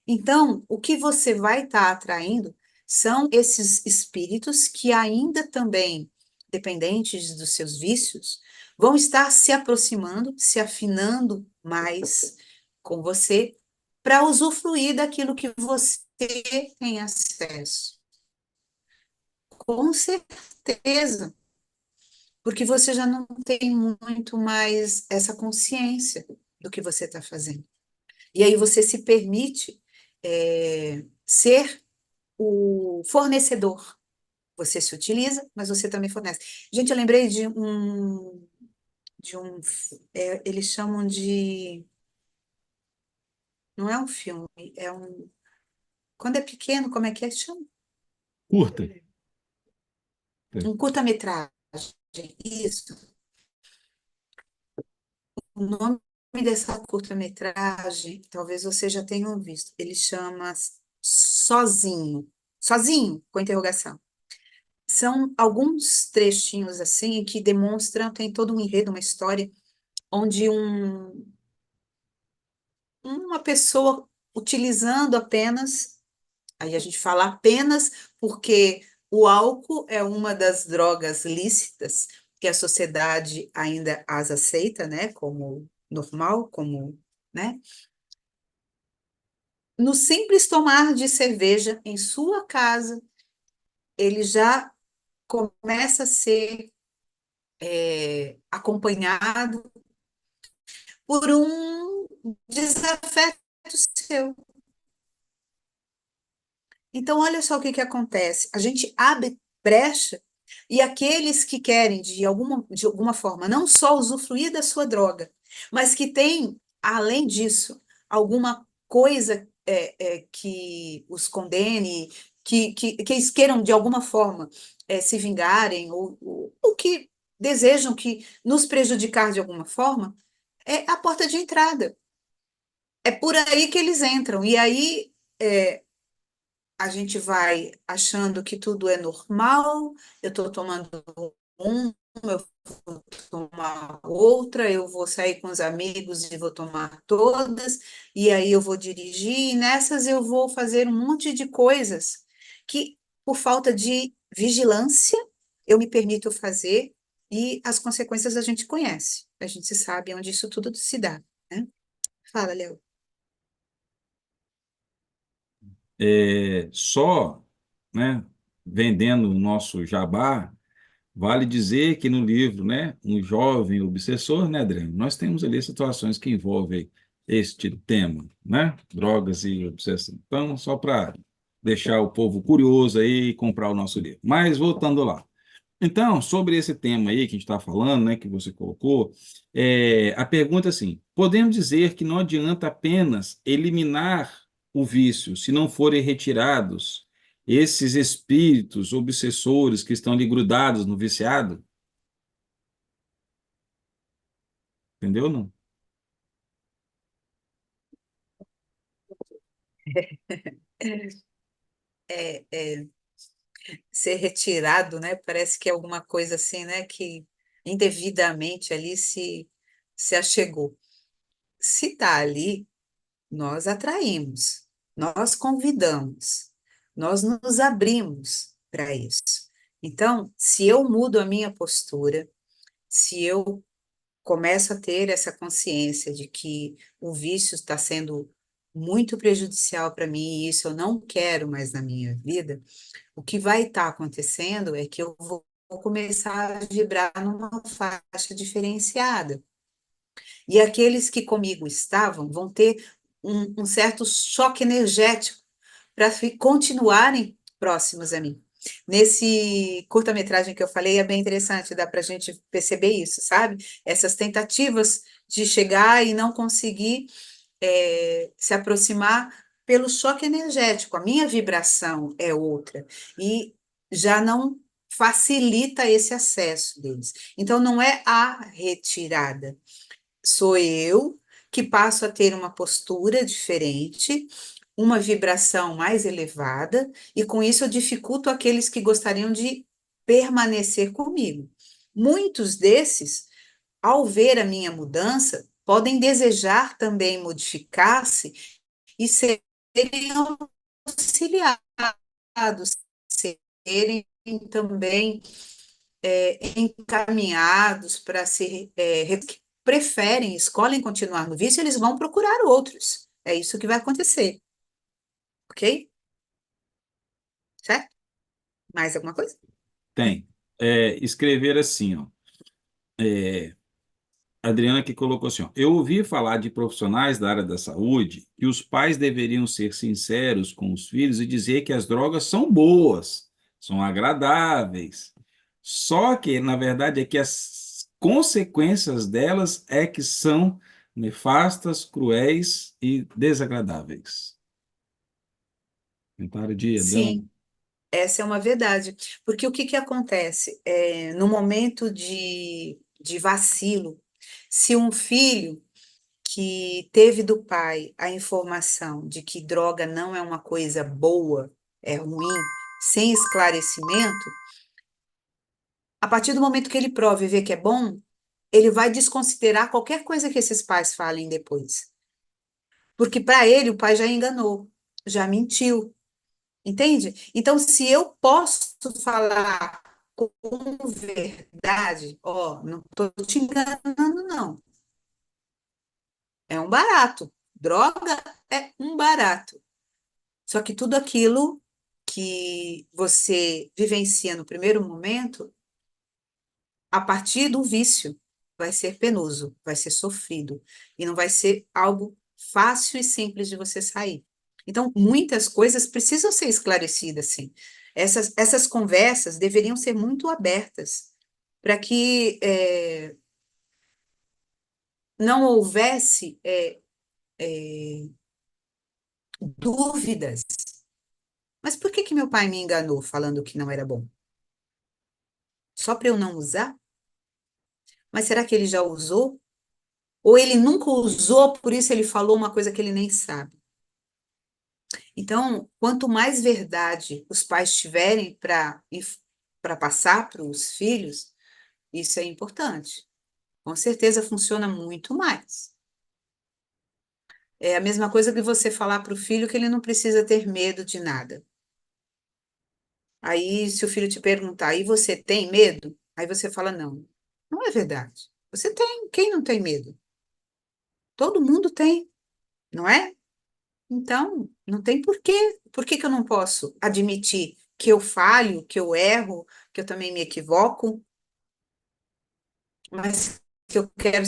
[SPEAKER 1] Então, o que você vai estar atraindo são esses espíritos que ainda também, dependentes dos seus vícios, vão estar se aproximando, se afinando mais com você para usufruir daquilo que você tem acesso. Com certeza, porque você já não tem muito mais essa consciência do que você está fazendo. E aí você se permite ser o fornecedor. Você se utiliza, mas você também fornece. Gente, eu lembrei eles chamam de, não é um filme, quando é pequeno, como é que chama?
[SPEAKER 2] Curta.
[SPEAKER 1] Um curta-metragem, isso. O nome dessa curta-metragem, talvez você já tenha visto, ele chama Sozinho. Sozinho, com interrogação. São alguns trechinhos assim que demonstram, tem todo um enredo, uma história, onde uma pessoa utilizando apenas, aí a gente fala apenas porque o álcool é uma das drogas lícitas que a sociedade ainda as aceita, né, como normal, como, né? No simples tomar de cerveja em sua casa, ele já começa a ser acompanhado por um desafeto seu. Então, olha só o que acontece. A gente abre brecha e aqueles que querem, de alguma forma, não só usufruir da sua droga, mas que têm, além disso, alguma coisa que os condene, que eles queiram, de alguma forma, se vingarem, ou que desejam que nos prejudicar de alguma forma, é a porta de entrada. É por aí que eles entram. E aí a gente vai achando que tudo é normal, eu estou tomando um, eu vou tomar outra, eu vou sair com os amigos e vou tomar todas, e aí eu vou dirigir, e nessas eu vou fazer um monte de coisas que, por falta de vigilância, eu me permito fazer, e as consequências a gente conhece, a gente sabe onde isso tudo se dá, né? Fala, Léo.
[SPEAKER 2] Só, né, vendendo o nosso jabá, vale dizer que no livro, né, Um Jovem Obsessor, né, Adriano, nós temos ali situações que envolvem este tema, né, drogas e obsessão. Então, só para deixar o povo curioso aí e comprar o nosso livro. Mas voltando lá. Então, sobre esse tema aí que a gente está falando, né, que você colocou, a pergunta é assim: podemos dizer que não adianta apenas eliminar o vício, se não forem retirados esses espíritos obsessores que estão ali grudados no viciado? Entendeu, não?
[SPEAKER 1] É, ser retirado, né? Parece que é alguma coisa assim, né? Que indevidamente ali se achegou. Se está ali, nós atraímos, nós convidamos, nós nos abrimos para isso. Então, se eu mudo a minha postura, se eu começo a ter essa consciência de que o vício está sendo muito prejudicial para mim e isso eu não quero mais na minha vida, o que vai estar acontecendo é que eu vou começar a vibrar numa faixa diferenciada. E aqueles que comigo estavam vão ter um certo choque energético para continuarem próximos a mim. Nesse curta-metragem que eu falei, é bem interessante, dá para a gente perceber isso, sabe? Essas tentativas de chegar e não conseguir se aproximar pelo choque energético. A minha vibração é outra e já não facilita esse acesso deles. Então, não é a retirada, sou eu que passo a ter uma postura diferente, uma vibração mais elevada, e com isso eu dificulto aqueles que gostariam de permanecer comigo. Muitos desses, ao ver a minha mudança, podem desejar também modificar-se e serem auxiliados, serem também encaminhados para ser que preferem, escolhem continuar no vício, eles vão procurar outros. É isso que vai acontecer, ok? Certo? Mais alguma coisa?
[SPEAKER 2] Tem. Escrever assim, ó. Adriana que colocou assim, ó, eu ouvi falar de profissionais da área da saúde que os pais deveriam ser sinceros com os filhos e dizer que as drogas são boas, são agradáveis. Só que, na verdade, é que as consequências delas é que são nefastas, cruéis e desagradáveis. Comentário de Adriana.
[SPEAKER 1] Sim, essa é uma verdade. Porque o que que acontece? No momento de vacilo, se um filho que teve do pai a informação de que droga não é uma coisa boa, é ruim, sem esclarecimento, a partir do momento que ele prova e vê que é bom, ele vai desconsiderar qualquer coisa que esses pais falem depois. Porque para ele o pai já enganou, já mentiu, entende? Então, se eu posso falar com verdade, ó, não estou te enganando, não. É um barato. Droga é um barato. Só que tudo aquilo que você vivencia no primeiro momento, a partir do vício, vai ser penoso, vai ser sofrido, e não vai ser algo fácil e simples de você sair. Então, muitas coisas precisam ser esclarecidas, sim. Essas conversas deveriam ser muito abertas, para que não houvesse dúvidas. Mas por que que meu pai me enganou falando que não era bom? Só para eu não usar? Mas será que ele já usou? Ou ele nunca usou, por isso ele falou uma coisa que ele nem sabe? Então, quanto mais verdade os pais tiverem para passar para os filhos, isso é importante. Com certeza funciona muito mais. É a mesma coisa que você falar para o filho que ele não precisa ter medo de nada. Aí, se o filho te perguntar, e você tem medo? Aí você fala, não, não é verdade. Você tem, quem não tem medo? Todo mundo tem, não é? Então, não tem porquê. Por que que eu não posso admitir que eu falho, que eu erro, que eu também me equivoco, mas que eu quero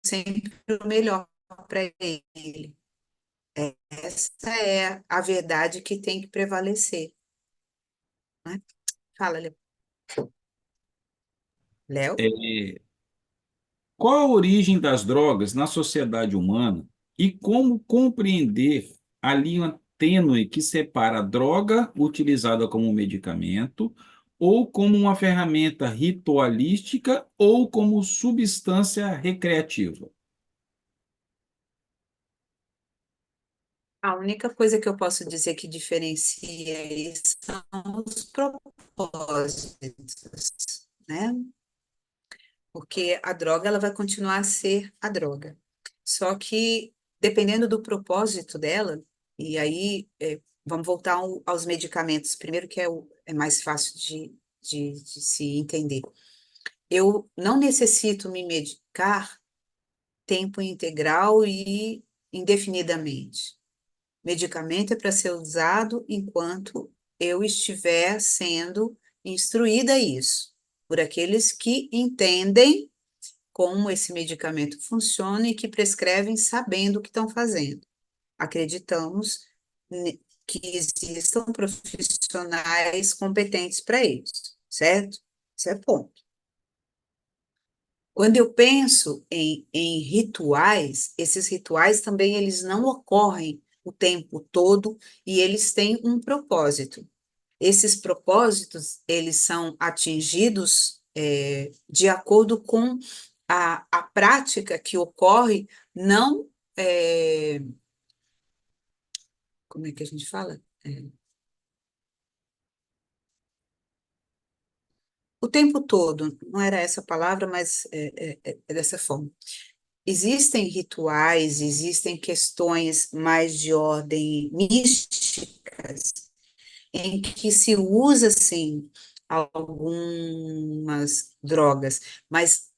[SPEAKER 1] sempre o melhor para ele? Essa é a verdade que tem que prevalecer, né? Fala, Léo. Léo?
[SPEAKER 2] É, qual a origem das drogas na sociedade humana e como compreender a linha tênue que separa a droga utilizada como medicamento ou como uma ferramenta ritualística ou como substância recreativa?
[SPEAKER 1] A única coisa que eu posso dizer que diferencia isso são os propósitos, né? Porque a droga ela vai continuar a ser a droga. Só que dependendo do propósito dela, e aí vamos voltar aos medicamentos, primeiro que é mais fácil de se entender. Eu não necessito me medicar tempo integral e indefinidamente. Medicamento é para ser usado enquanto eu estiver sendo instruída a isso, por aqueles que entendem como esse medicamento funciona e que prescrevem sabendo o que estão fazendo. Acreditamos que existam profissionais competentes para isso, certo? Isso é ponto. Quando eu penso em rituais, esses rituais também eles não ocorrem o tempo todo e eles têm um propósito. Esses propósitos, eles são atingidos de acordo com a prática que ocorre, não como é que a gente fala? O tempo todo, não era essa palavra, mas é dessa forma. Existem rituais, existem questões mais de ordem místicas, em que se usa, sim, algumas drogas, mas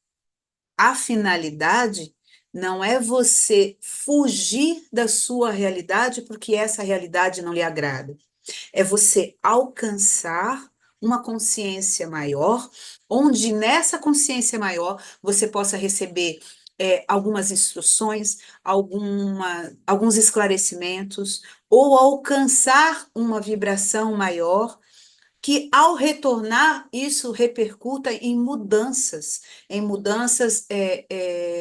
[SPEAKER 1] a finalidade não é você fugir da sua realidade porque essa realidade não lhe agrada. É você alcançar uma consciência maior, onde nessa consciência maior você possa receber algumas instruções, alguns esclarecimentos, ou alcançar uma vibração maior que ao retornar, isso repercuta em mudanças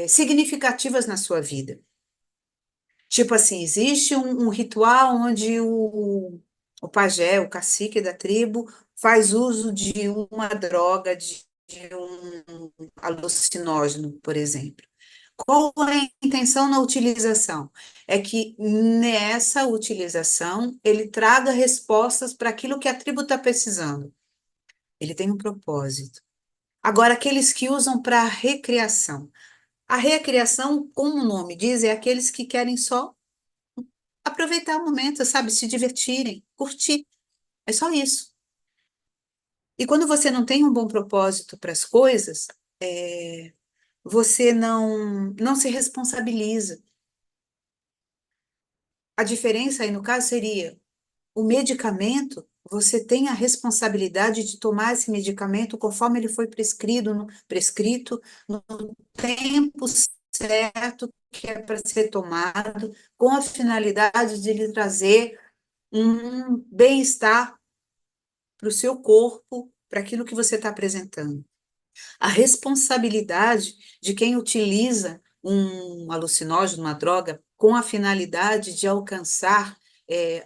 [SPEAKER 1] significativas na sua vida. Tipo assim, existe um ritual onde o pajé, o cacique da tribo, faz uso de uma droga, de um alucinógeno, por exemplo. Qual é a intenção na utilização? É que nessa utilização ele traga respostas para aquilo que a tribo está precisando. Ele tem um propósito. Agora, aqueles que usam para recreação. A recreação, como o nome diz, é aqueles que querem só aproveitar o momento, sabe? Se divertirem, curtir. É só isso. E quando você não tem um bom propósito para as coisas, você não se responsabiliza. A diferença aí, no caso, seria o medicamento, você tem a responsabilidade de tomar esse medicamento conforme ele foi prescrito, no tempo certo que é para ser tomado, com a finalidade de lhe trazer um bem-estar para o seu corpo, para aquilo que você está apresentando. A responsabilidade de quem utiliza um alucinógeno, uma droga, com a finalidade de alcançar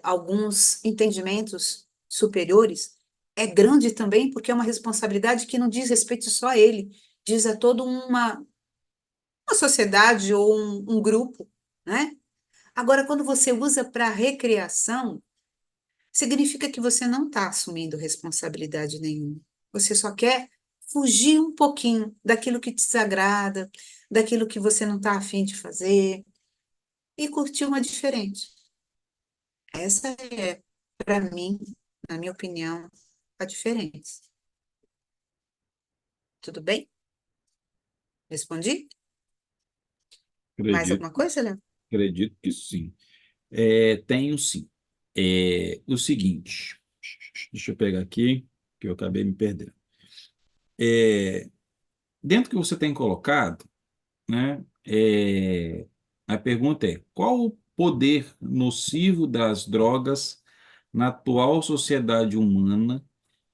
[SPEAKER 1] alguns entendimentos superiores, é grande também, porque é uma responsabilidade que não diz respeito só a ele, diz a toda uma sociedade ou um grupo, né? Agora, quando você usa para recreação, significa que você não está assumindo responsabilidade nenhuma. Você só quer fugir um pouquinho daquilo que te desagrada, daquilo que você não está afim de fazer e curtir uma diferente. Essa é, para mim, na minha opinião, a diferença. Tudo bem? Respondi? Mais
[SPEAKER 2] Acredito,
[SPEAKER 1] alguma coisa, Léo?
[SPEAKER 2] acredito que sim. Tenho sim. O seguinte, deixa eu pegar aqui, que eu acabei me perdendo. É, Dentro que você tem colocado, né, a pergunta é: qual o poder nocivo das drogas na atual sociedade humana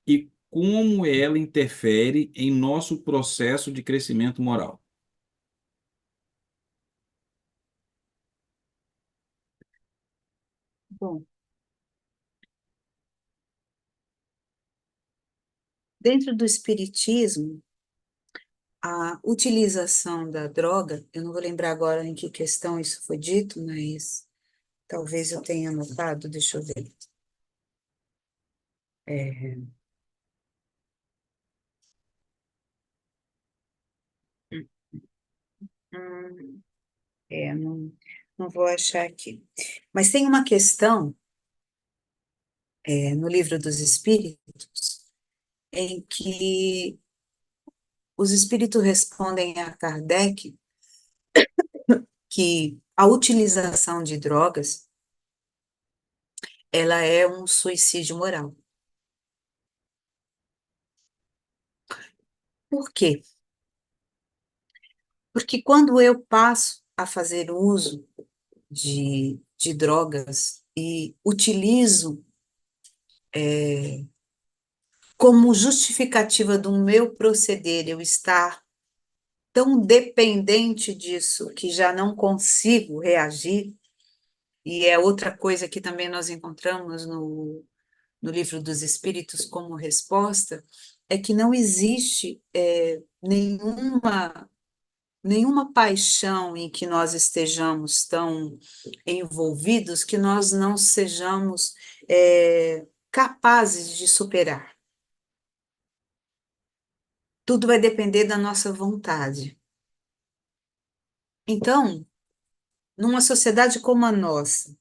[SPEAKER 2] e como ela interfere em nosso processo de crescimento moral?
[SPEAKER 1] Bom, dentro do espiritismo, a utilização da droga, eu não vou lembrar agora em que questão isso foi dito, mas talvez eu tenha anotado, deixa eu ver. É, hum, não vou achar aqui. Mas tem uma questão, no Livro dos Espíritos, em que os espíritos respondem a Kardec que a utilização de drogas, ela é um suicídio moral. Por quê? Porque quando eu passo a fazer uso de drogas e utilizo como justificativa do meu proceder eu estar tão dependente disso que já não consigo reagir, e é outra coisa que também nós encontramos no Livro dos Espíritos como resposta, é que não existe nenhuma nenhuma paixão em que nós estejamos tão envolvidos que nós não sejamos capazes de superar. Tudo vai depender da nossa vontade. Então, numa sociedade como a nossa,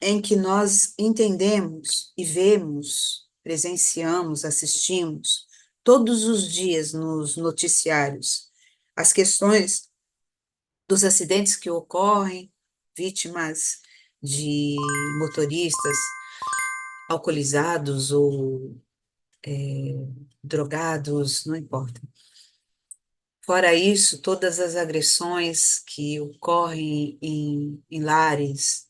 [SPEAKER 1] em que nós entendemos e vemos, presenciamos, assistimos todos os dias nos noticiários as questões dos acidentes que ocorrem, vítimas de motoristas alcoolizados ou drogados, não importa. Fora isso, todas as agressões que ocorrem em lares,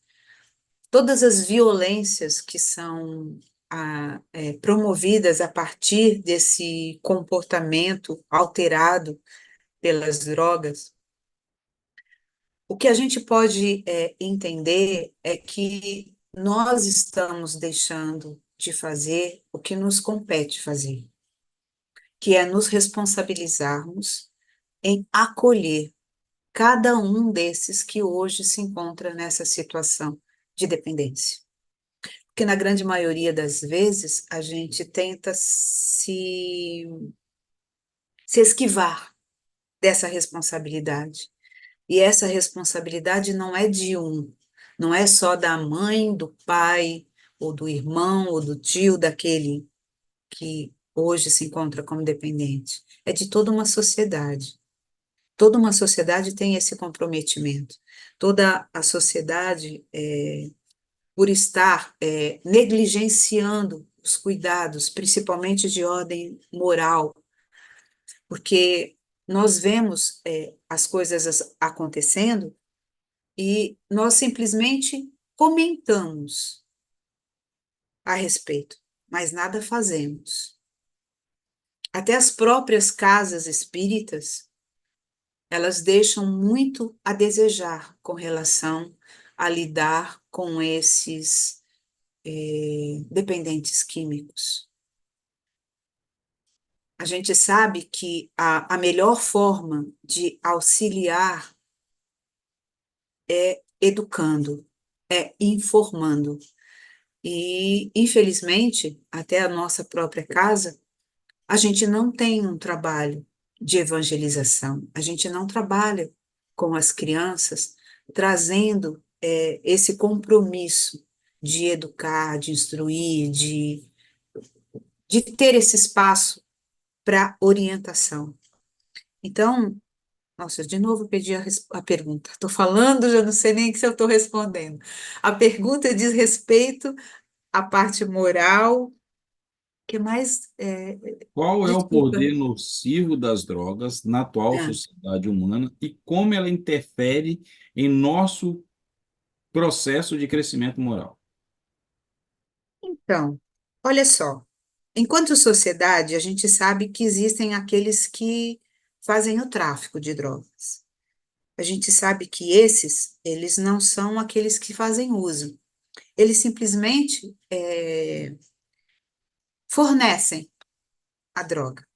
[SPEAKER 1] todas as violências que são promovidas a partir desse comportamento alterado pelas drogas, o que a gente pode entender é que nós estamos deixando de fazer o que nos compete fazer, que é nos responsabilizarmos em acolher cada um desses que hoje se encontra nessa situação de dependência. Porque na grande maioria das vezes a gente tenta se esquivar dessa responsabilidade. E essa responsabilidade não é de um, não é só da mãe, do pai, ou do irmão, ou do tio, daquele que hoje se encontra como dependente. É de toda uma sociedade. Toda uma sociedade tem esse comprometimento. Toda a sociedade, por estar negligenciando os cuidados, principalmente de ordem moral, porque nós vemos as coisas acontecendo e nós simplesmente comentamos a respeito, mas nada fazemos. Até as próprias casas espíritas, elas deixam muito a desejar com relação a lidar com esses dependentes químicos. A gente sabe que a melhor forma de auxiliar é educando, é informando. E, infelizmente, até a nossa própria casa, a gente não tem um trabalho de evangelização, a gente não trabalha com as crianças, trazendo esse compromisso de educar, de instruir, de ter esse espaço para orientação. Então, nossa, de novo pedi a pergunta. Estou falando, já não sei nem se eu estou respondendo. A pergunta diz respeito à parte moral, que mais?
[SPEAKER 2] Qual é o
[SPEAKER 1] Desculpa.
[SPEAKER 2] poder nocivo das drogas na atual
[SPEAKER 1] Ah,
[SPEAKER 2] sociedade humana e como ela interfere em nosso processo de crescimento moral?
[SPEAKER 1] então, olha só. Enquanto sociedade, a gente sabe que existem aqueles que fazem o tráfico de drogas. A gente sabe que eles não são aqueles que fazem uso. Eles simplesmente fornecem a droga,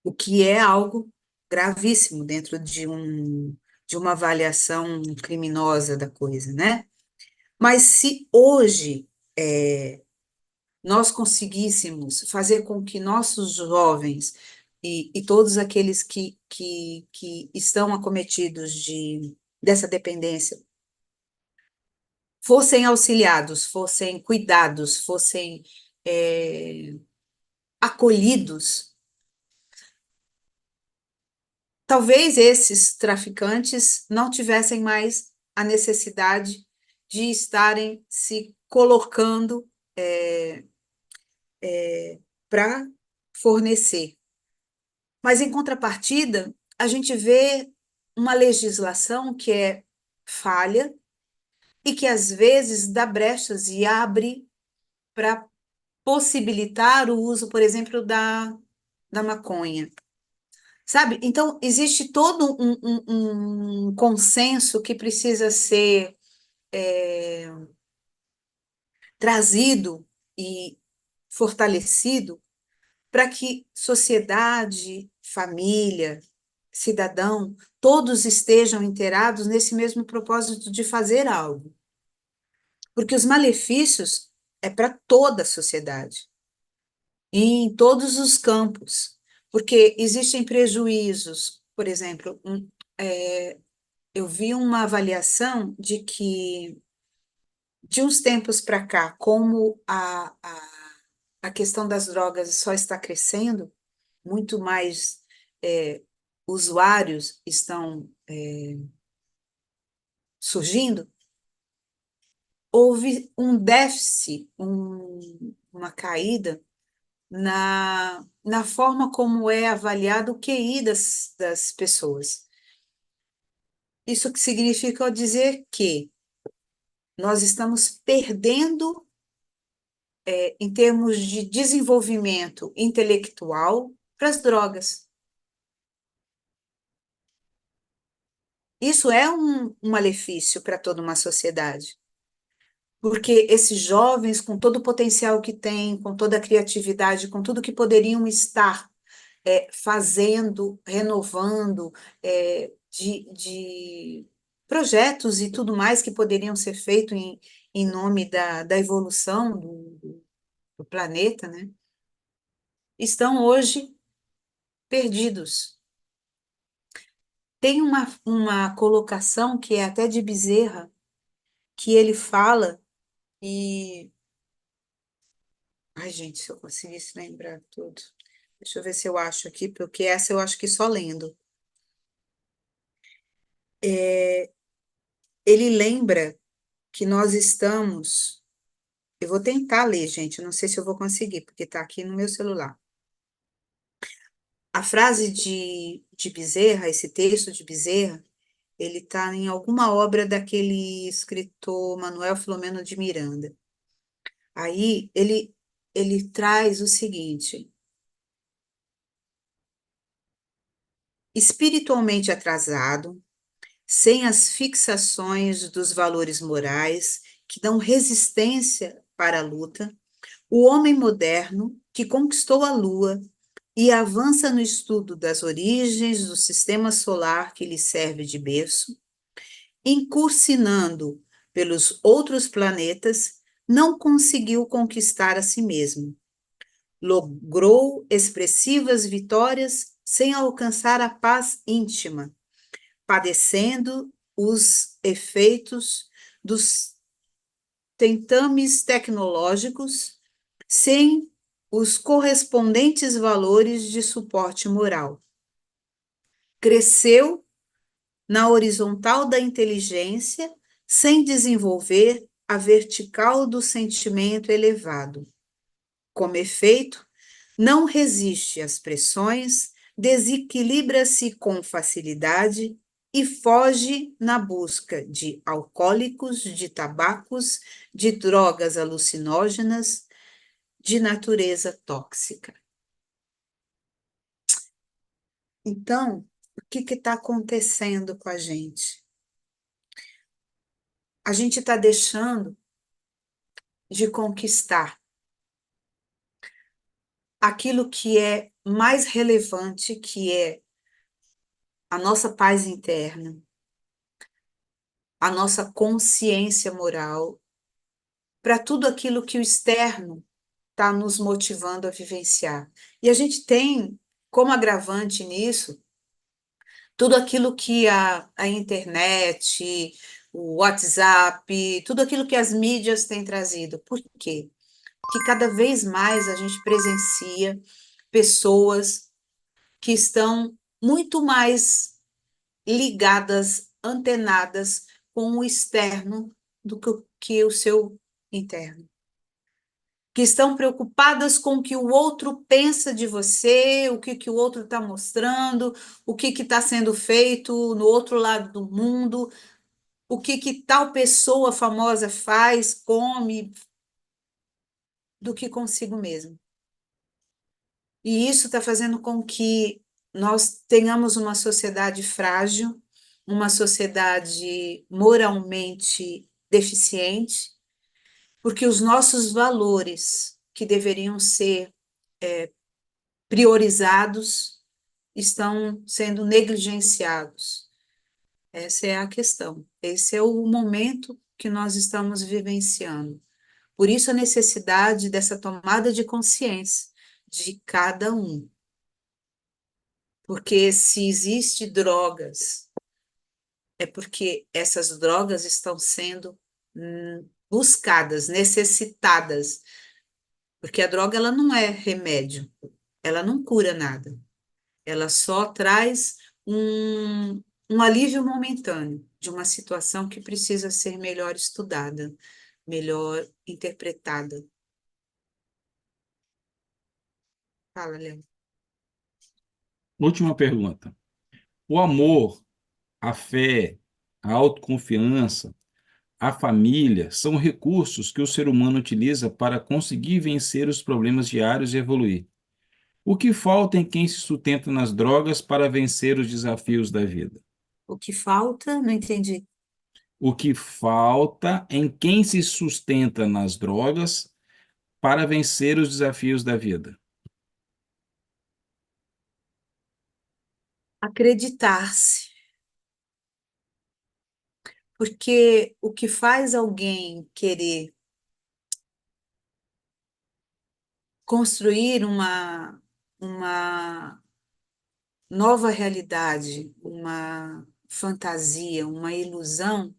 [SPEAKER 1] o que é algo gravíssimo dentro de uma avaliação criminosa da coisa, né? Mas se hoje nós conseguíssemos fazer com que nossos jovens e todos aqueles que estão acometidos dessa dependência fossem auxiliados, fossem cuidados, fossem acolhidos, talvez esses traficantes não tivessem mais a necessidade de estarem se colocando para fornecer. Mas, em contrapartida, a gente vê uma legislação que é falha e que, às vezes, dá brechas e abre para possibilitar o uso, por exemplo, da maconha. Sabe? Então, existe todo um consenso que precisa ser trazido e fortalecido para que sociedade, família, cidadão, todos estejam inteirados nesse mesmo propósito de fazer algo. Porque os malefícios é para toda a sociedade, e em todos os campos. Porque existem prejuízos, por exemplo, eu vi uma avaliação de que, de uns tempos para cá, como a questão das drogas só está crescendo, muito mais usuários estão surgindo, houve um déficit, uma caída na forma como é avaliado o QI das pessoas. Isso que significa dizer que nós estamos perdendo, em termos de desenvolvimento intelectual, para as drogas. Isso é um malefício para toda uma sociedade. Porque esses jovens, com todo o potencial que têm, com toda a criatividade, com tudo que poderiam estar fazendo, renovando, de projetos e tudo mais que poderiam ser feitos em nome da evolução do planeta, né? Estão hoje perdidos. Tem uma colocação que é até de Bezerra, que ele fala e... Ai, gente, se eu conseguisse lembrar tudo. Deixa eu ver se eu acho aqui, porque essa eu acho que só lendo. Ele lembra que nós estamos... Eu vou tentar ler, gente, não sei se eu vou conseguir, porque está aqui no meu celular. A frase de Bezerra, esse texto de Bezerra, ele está em alguma obra daquele escritor Manuel Filomeno de Miranda. Aí ele traz o seguinte: espiritualmente atrasado, sem as fixações dos valores morais que dão resistência para a luta, o homem moderno que conquistou a Lua e avança no estudo das origens do sistema solar que lhe serve de berço, incursionando pelos outros planetas, não conseguiu conquistar a si mesmo. Logrou expressivas vitórias sem alcançar a paz íntima, padecendo os efeitos dos tentames tecnológicos sem os correspondentes valores de suporte moral. Cresceu na horizontal da inteligência sem desenvolver a vertical do sentimento elevado. Como efeito, não resiste às pressões, desequilibra-se com facilidade e foge na busca de alcoólicos, de tabacos, de drogas alucinógenas, de natureza tóxica. Então, o que está acontecendo com a gente? A gente está deixando de conquistar aquilo que é mais relevante, que é a nossa paz interna, a nossa consciência moral, para tudo aquilo que o externo está nos motivando a vivenciar. E a gente tem como agravante nisso tudo aquilo que a internet, o WhatsApp, tudo aquilo que as mídias têm trazido. Por quê? Porque cada vez mais a gente presencia pessoas que estão muito mais ligadas, antenadas com o externo do que o seu interno. Que estão preocupadas com o que o outro pensa de você, o que o outro está mostrando, o que está sendo feito no outro lado do mundo, o que tal pessoa famosa faz, come, do que consigo mesmo. E isso está fazendo com que nós tenhamos uma sociedade frágil, uma sociedade moralmente deficiente, porque os nossos valores, que deveriam ser priorizados, estão sendo negligenciados? Essa é a questão. Esse é o momento que nós estamos vivenciando. Por isso a necessidade dessa tomada de consciência de cada um. Porque se existe drogas, é porque essas drogas estão sendo buscadas, necessitadas. Porque a droga ela não é remédio, ela não cura nada. Ela só traz um alívio momentâneo de uma situação que precisa ser melhor estudada, melhor interpretada. Fala, Léo.
[SPEAKER 2] Última pergunta. O amor, a fé, a autoconfiança, a família são recursos que o ser humano utiliza para conseguir vencer os problemas diários e evoluir. O que falta em quem se sustenta nas drogas para vencer os desafios da vida?
[SPEAKER 1] O que falta? Não entendi.
[SPEAKER 2] O que falta em quem se sustenta nas drogas para vencer os desafios da vida?
[SPEAKER 1] Acreditar-se. Porque o que faz alguém querer construir uma nova realidade, uma fantasia, uma ilusão,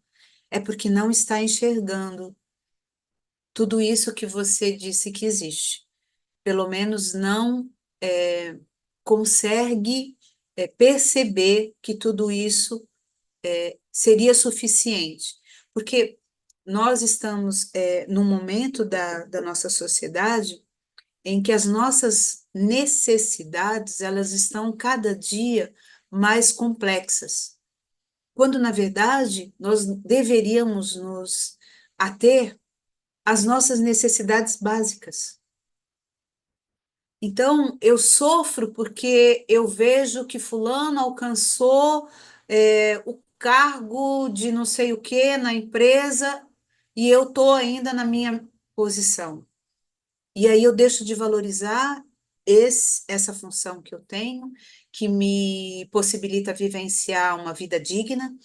[SPEAKER 1] é porque não está enxergando tudo isso que você disse que existe. Pelo menos não é, consegue perceber que tudo isso seria suficiente. Porque nós estamos num momento da nossa sociedade em que as nossas necessidades elas estão cada dia mais complexas, quando na verdade nós deveríamos nos ater às nossas necessidades básicas. Então, eu sofro porque eu vejo que fulano alcançou o cargo de não sei o que na empresa e eu estou ainda na minha posição. E aí eu deixo de valorizar essa função que eu tenho, que me possibilita vivenciar uma vida digna,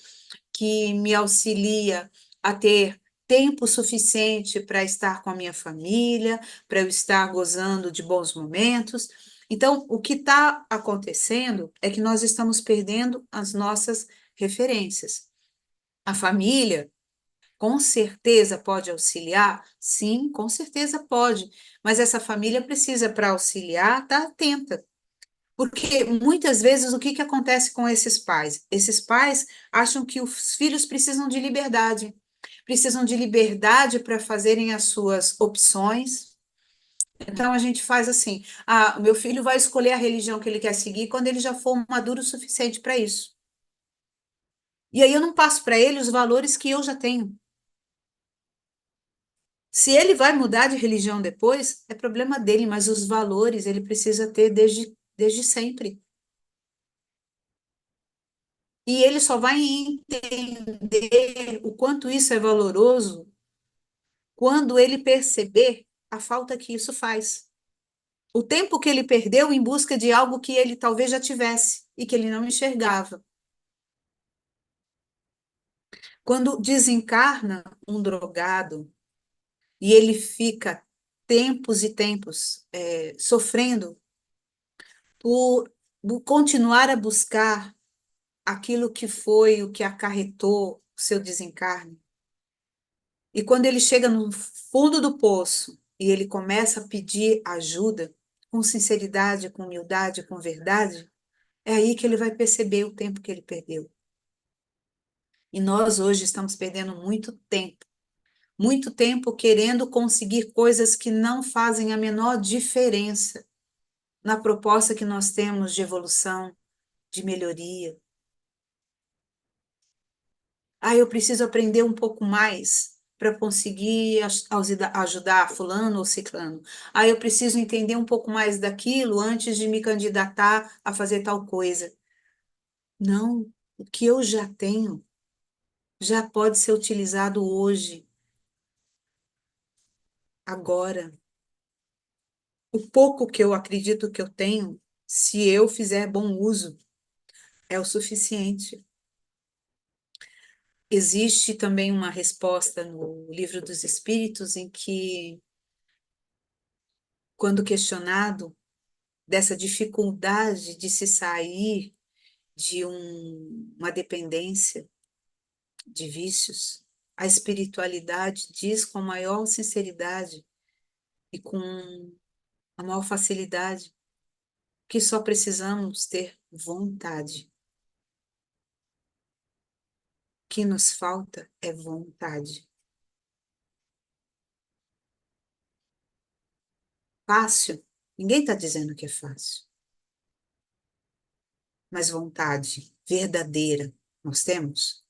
[SPEAKER 1] que me auxilia a ter tempo suficiente para estar com a minha família, para eu estar gozando de bons momentos. Então, o que está acontecendo é que nós estamos perdendo as nossas referências. A família, com certeza, pode auxiliar? Sim, com certeza pode. Mas essa família precisa, para auxiliar, estar atenta. Porque muitas vezes o que que acontece com esses pais? Esses pais acham que os filhos precisam de liberdade para fazerem as suas opções. Então a gente faz assim: ah, o meu filho vai escolher a religião que ele quer seguir quando ele já for maduro o suficiente para isso. E aí eu não passo para ele os valores que eu já tenho. Se ele vai mudar de religião depois, é problema dele, mas os valores ele precisa ter desde sempre. E ele só vai entender o quanto isso é valoroso quando ele perceber a falta que isso faz. O tempo que ele perdeu em busca de algo que ele talvez já tivesse e que ele não enxergava. Quando desencarna um drogado e ele fica tempos e tempos sofrendo por continuar a buscar aquilo que foi o que acarretou o seu desencarne. E quando ele chega no fundo do poço e ele começa a pedir ajuda, com sinceridade, com humildade, com verdade, é aí que ele vai perceber o tempo que ele perdeu. E nós hoje estamos perdendo muito tempo querendo conseguir coisas que não fazem a menor diferença na proposta que nós temos de evolução, de melhoria. Ah, eu preciso aprender um pouco mais para conseguir ajudar fulano ou ciclano. Ah, eu preciso entender um pouco mais daquilo antes de me candidatar a fazer tal coisa. Não, o que eu já tenho já pode ser utilizado hoje, agora. O pouco que eu acredito que eu tenho se eu fizer bom uso, é o suficiente. Existe também uma resposta no Livro dos Espíritos em que, quando questionado dessa dificuldade de se sair de uma dependência de vícios, a espiritualidade diz com a maior sinceridade e com a maior facilidade que só precisamos ter vontade. O que nos falta é vontade. Fácil? Ninguém está dizendo que é fácil. Mas vontade verdadeira nós temos?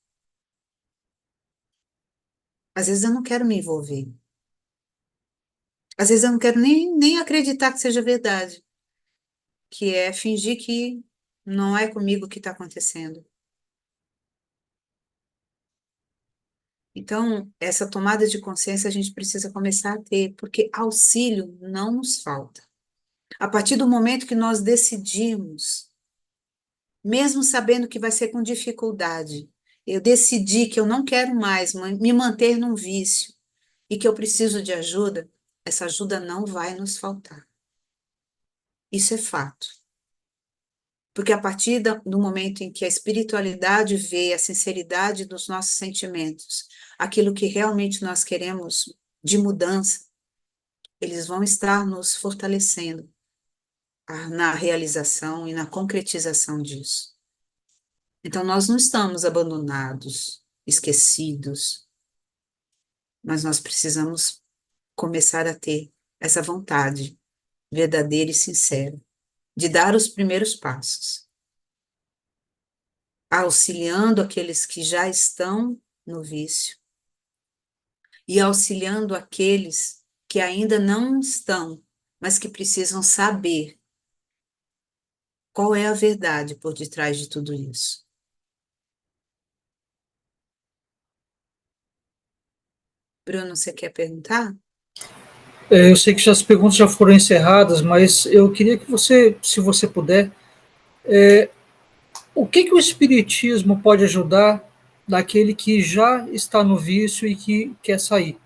[SPEAKER 1] Às vezes eu não quero me envolver. Às vezes eu não quero nem acreditar que seja verdade. Que é fingir que não é comigo que está acontecendo. Então, essa tomada de consciência a gente precisa começar a ter, porque auxílio não nos falta. A partir do momento que nós decidimos, mesmo sabendo que vai ser com dificuldade, eu decidi que eu não quero mais me manter num vício e que eu preciso de ajuda, essa ajuda não vai nos faltar. Isso é fato. Porque a partir do momento em que a espiritualidade vê a sinceridade dos nossos sentimentos, aquilo que realmente nós queremos de mudança, eles vão estar nos fortalecendo na realização e na concretização disso. Então, nós não estamos abandonados, esquecidos, mas nós precisamos começar a ter essa vontade verdadeira e sincera de dar os primeiros passos, auxiliando aqueles que já estão no vício e auxiliando aqueles que ainda não estão, mas que precisam saber qual é a verdade por detrás de tudo isso. Bruno, você quer perguntar?
[SPEAKER 3] Eu sei que as perguntas já foram encerradas, mas eu queria que você, se você puder, o que o Espiritismo pode ajudar daquele que já está no vício e que quer sair?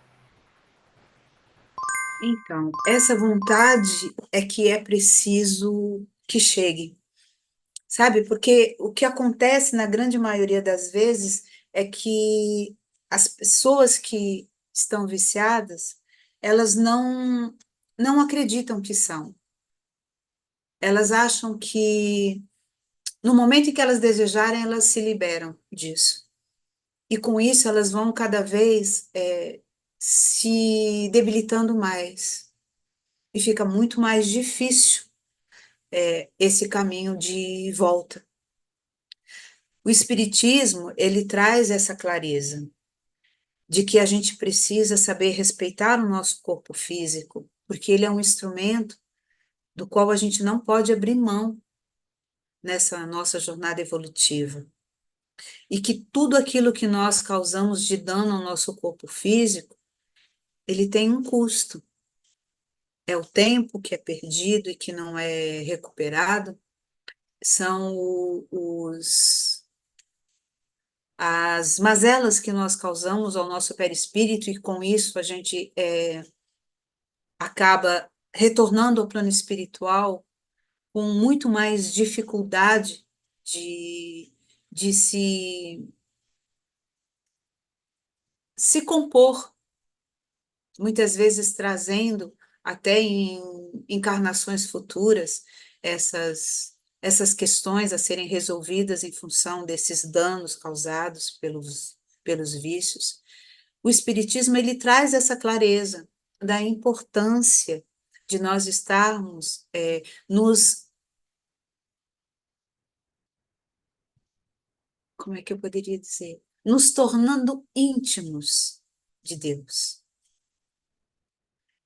[SPEAKER 1] Então, essa vontade é que é preciso que chegue, sabe? Porque o que acontece na grande maioria das vezes é que as pessoas que estão viciadas, elas não acreditam que são. Elas acham que no momento em que elas desejarem, elas se liberam disso. E com isso elas vão cada vez se debilitando mais. E fica muito mais difícil esse caminho de volta. O Espiritismo, ele traz essa clareza de que a gente precisa saber respeitar o nosso corpo físico, porque ele é um instrumento do qual a gente não pode abrir mão nessa nossa jornada evolutiva. E que tudo aquilo que nós causamos de dano ao nosso corpo físico, ele tem um custo. É o tempo que é perdido e que não é recuperado, são as mazelas que nós causamos ao nosso perispírito e com isso a gente acaba retornando ao plano espiritual com muito mais dificuldade de se compor, muitas vezes trazendo até em encarnações futuras essas questões a serem resolvidas em função desses danos causados pelos vícios. O Espiritismo ele traz essa clareza da importância de nós estarmos como é que eu poderia dizer? Nos tornando íntimos de Deus,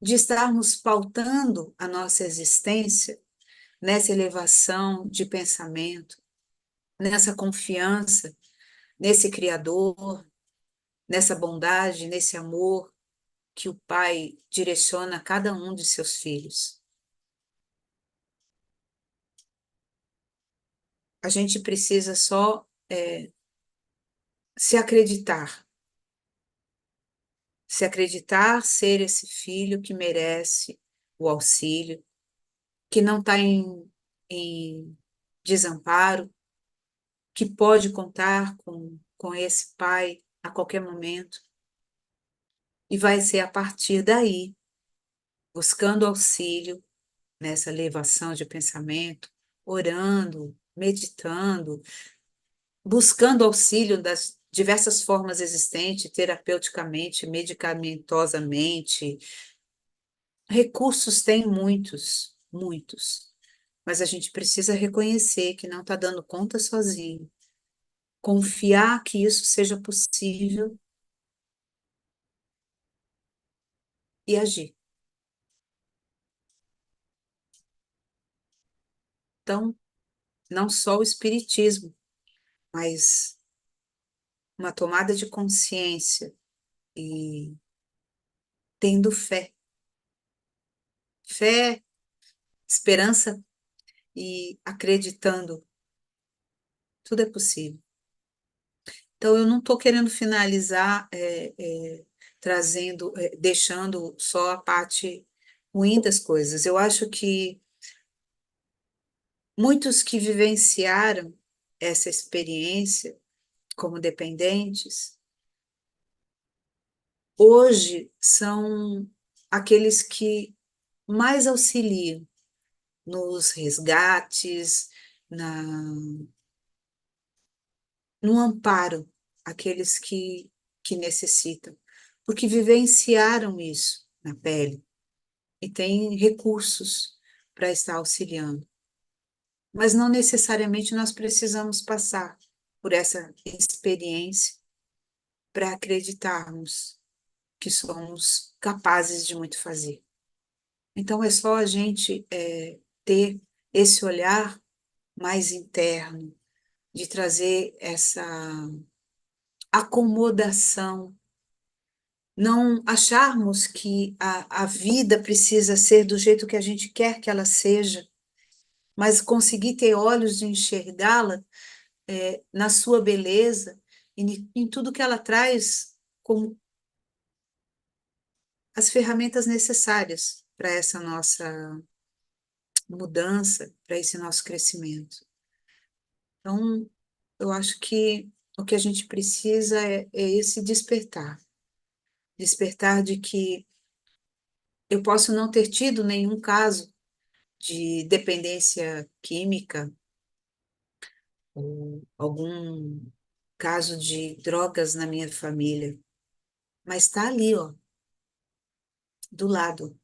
[SPEAKER 1] de estarmos pautando a nossa existência nessa elevação de pensamento, nessa confiança nesse Criador, nessa bondade, nesse amor que o Pai direciona a cada um de seus filhos. A gente precisa só se acreditar ser esse filho que merece o auxílio, que não está em desamparo, que pode contar com esse pai a qualquer momento. E vai ser a partir daí, buscando auxílio nessa elevação de pensamento, orando, meditando, buscando auxílio das diversas formas existentes, terapeuticamente, medicamentosamente. Recursos tem muitos, muitos, mas a gente precisa reconhecer que não está dando conta sozinho, confiar que isso seja possível e agir. Então, não só o espiritismo, mas uma tomada de consciência e tendo fé, esperança e acreditando, tudo é possível. Então, eu não estou querendo finalizar deixando só a parte ruim das coisas. Eu acho que muitos que vivenciaram essa experiência como dependentes, hoje são aqueles que mais auxiliam nos resgates, na, no amparo àqueles que necessitam, porque vivenciaram isso na pele e têm recursos para estar auxiliando. Mas não necessariamente nós precisamos passar por essa experiência para acreditarmos que somos capazes de muito fazer. Então é só a gente ter esse olhar mais interno, de trazer essa acomodação, não acharmos que a vida precisa ser do jeito que a gente quer que ela seja, mas conseguir ter olhos de enxergá-la na sua beleza e em tudo que ela traz como as ferramentas necessárias para essa nossa mudança, para esse nosso crescimento. Então, eu acho que o que a gente precisa é esse despertar de que eu posso não ter tido nenhum caso de dependência química ou algum caso de drogas na minha família, mas está ali, ó, do lado.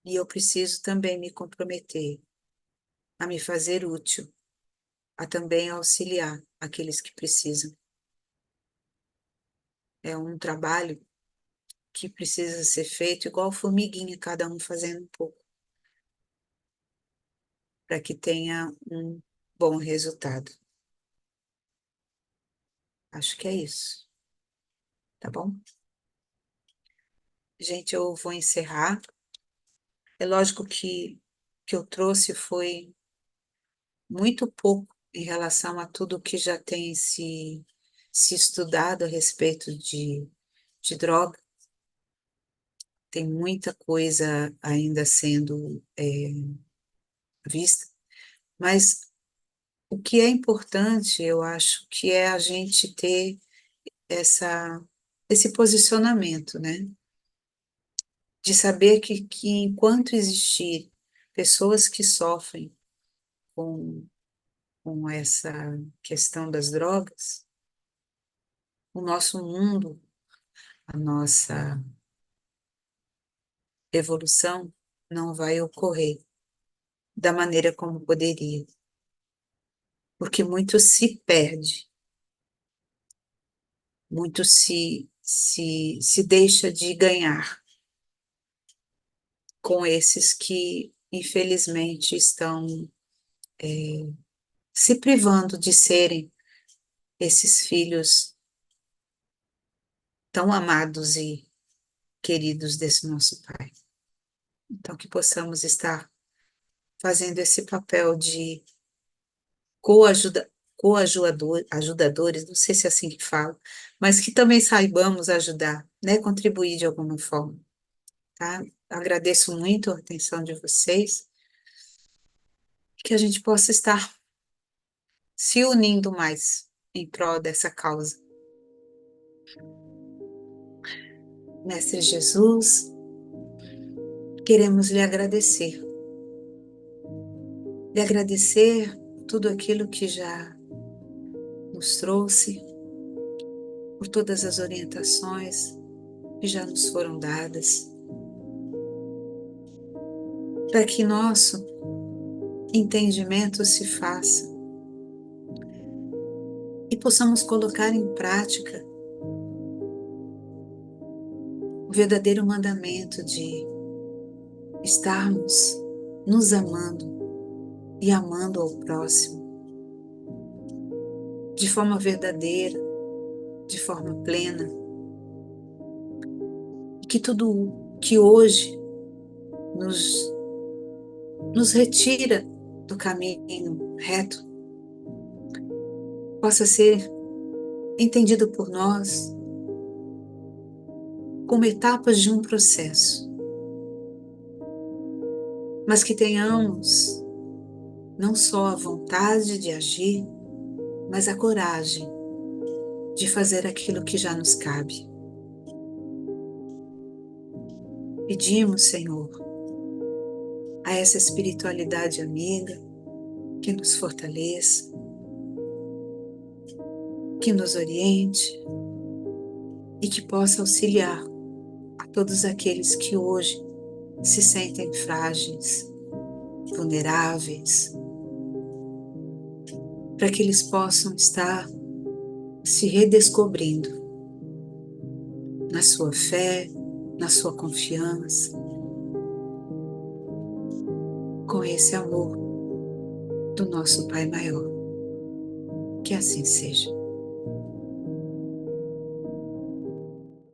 [SPEAKER 1] E eu preciso também me comprometer a me fazer útil, a também auxiliar aqueles que precisam. É um trabalho que precisa ser feito igual formiguinha, cada um fazendo um pouco, para que tenha um bom resultado. Acho que é isso, tá bom? Gente, eu vou encerrar. É lógico que eu trouxe foi muito pouco em relação a tudo que já tem se estudado a respeito de droga. Tem muita coisa ainda sendo vista, mas o que é importante, eu acho, que é a gente ter esse posicionamento, né? De saber que enquanto existir pessoas que sofrem com, com essa questão das drogas, o nosso mundo, a nossa evolução não vai ocorrer da maneira como poderia, porque muito se perde, muito se deixa de ganhar com esses que, infelizmente, estão se privando de serem esses filhos tão amados e queridos desse nosso Pai. Então, que possamos estar fazendo esse papel de ajudadores, não sei se é assim que fala, mas que também saibamos ajudar, né? Contribuir de alguma forma, tá? Agradeço muito a atenção de vocês, que a gente possa estar se unindo mais em prol dessa causa. Mestre Jesus, queremos lhe agradecer tudo aquilo que já nos trouxe, por todas as orientações que já nos foram dadas, para que nosso entendimento se faça e possamos colocar em prática o verdadeiro mandamento de estarmos nos amando e amando ao próximo de forma verdadeira, de forma plena, e que tudo que hoje nos retira do caminho reto possa ser entendido por nós como etapas de um processo, mas que tenhamos não só a vontade de agir, mas a coragem de fazer aquilo que já nos cabe. Pedimos, Senhor, a essa espiritualidade amiga que nos fortaleça, que nos oriente e que possa auxiliar a todos aqueles que hoje se sentem frágeis, vulneráveis, para que eles possam estar se redescobrindo na sua fé, na sua confiança, com esse amor do nosso Pai maior. Que assim seja.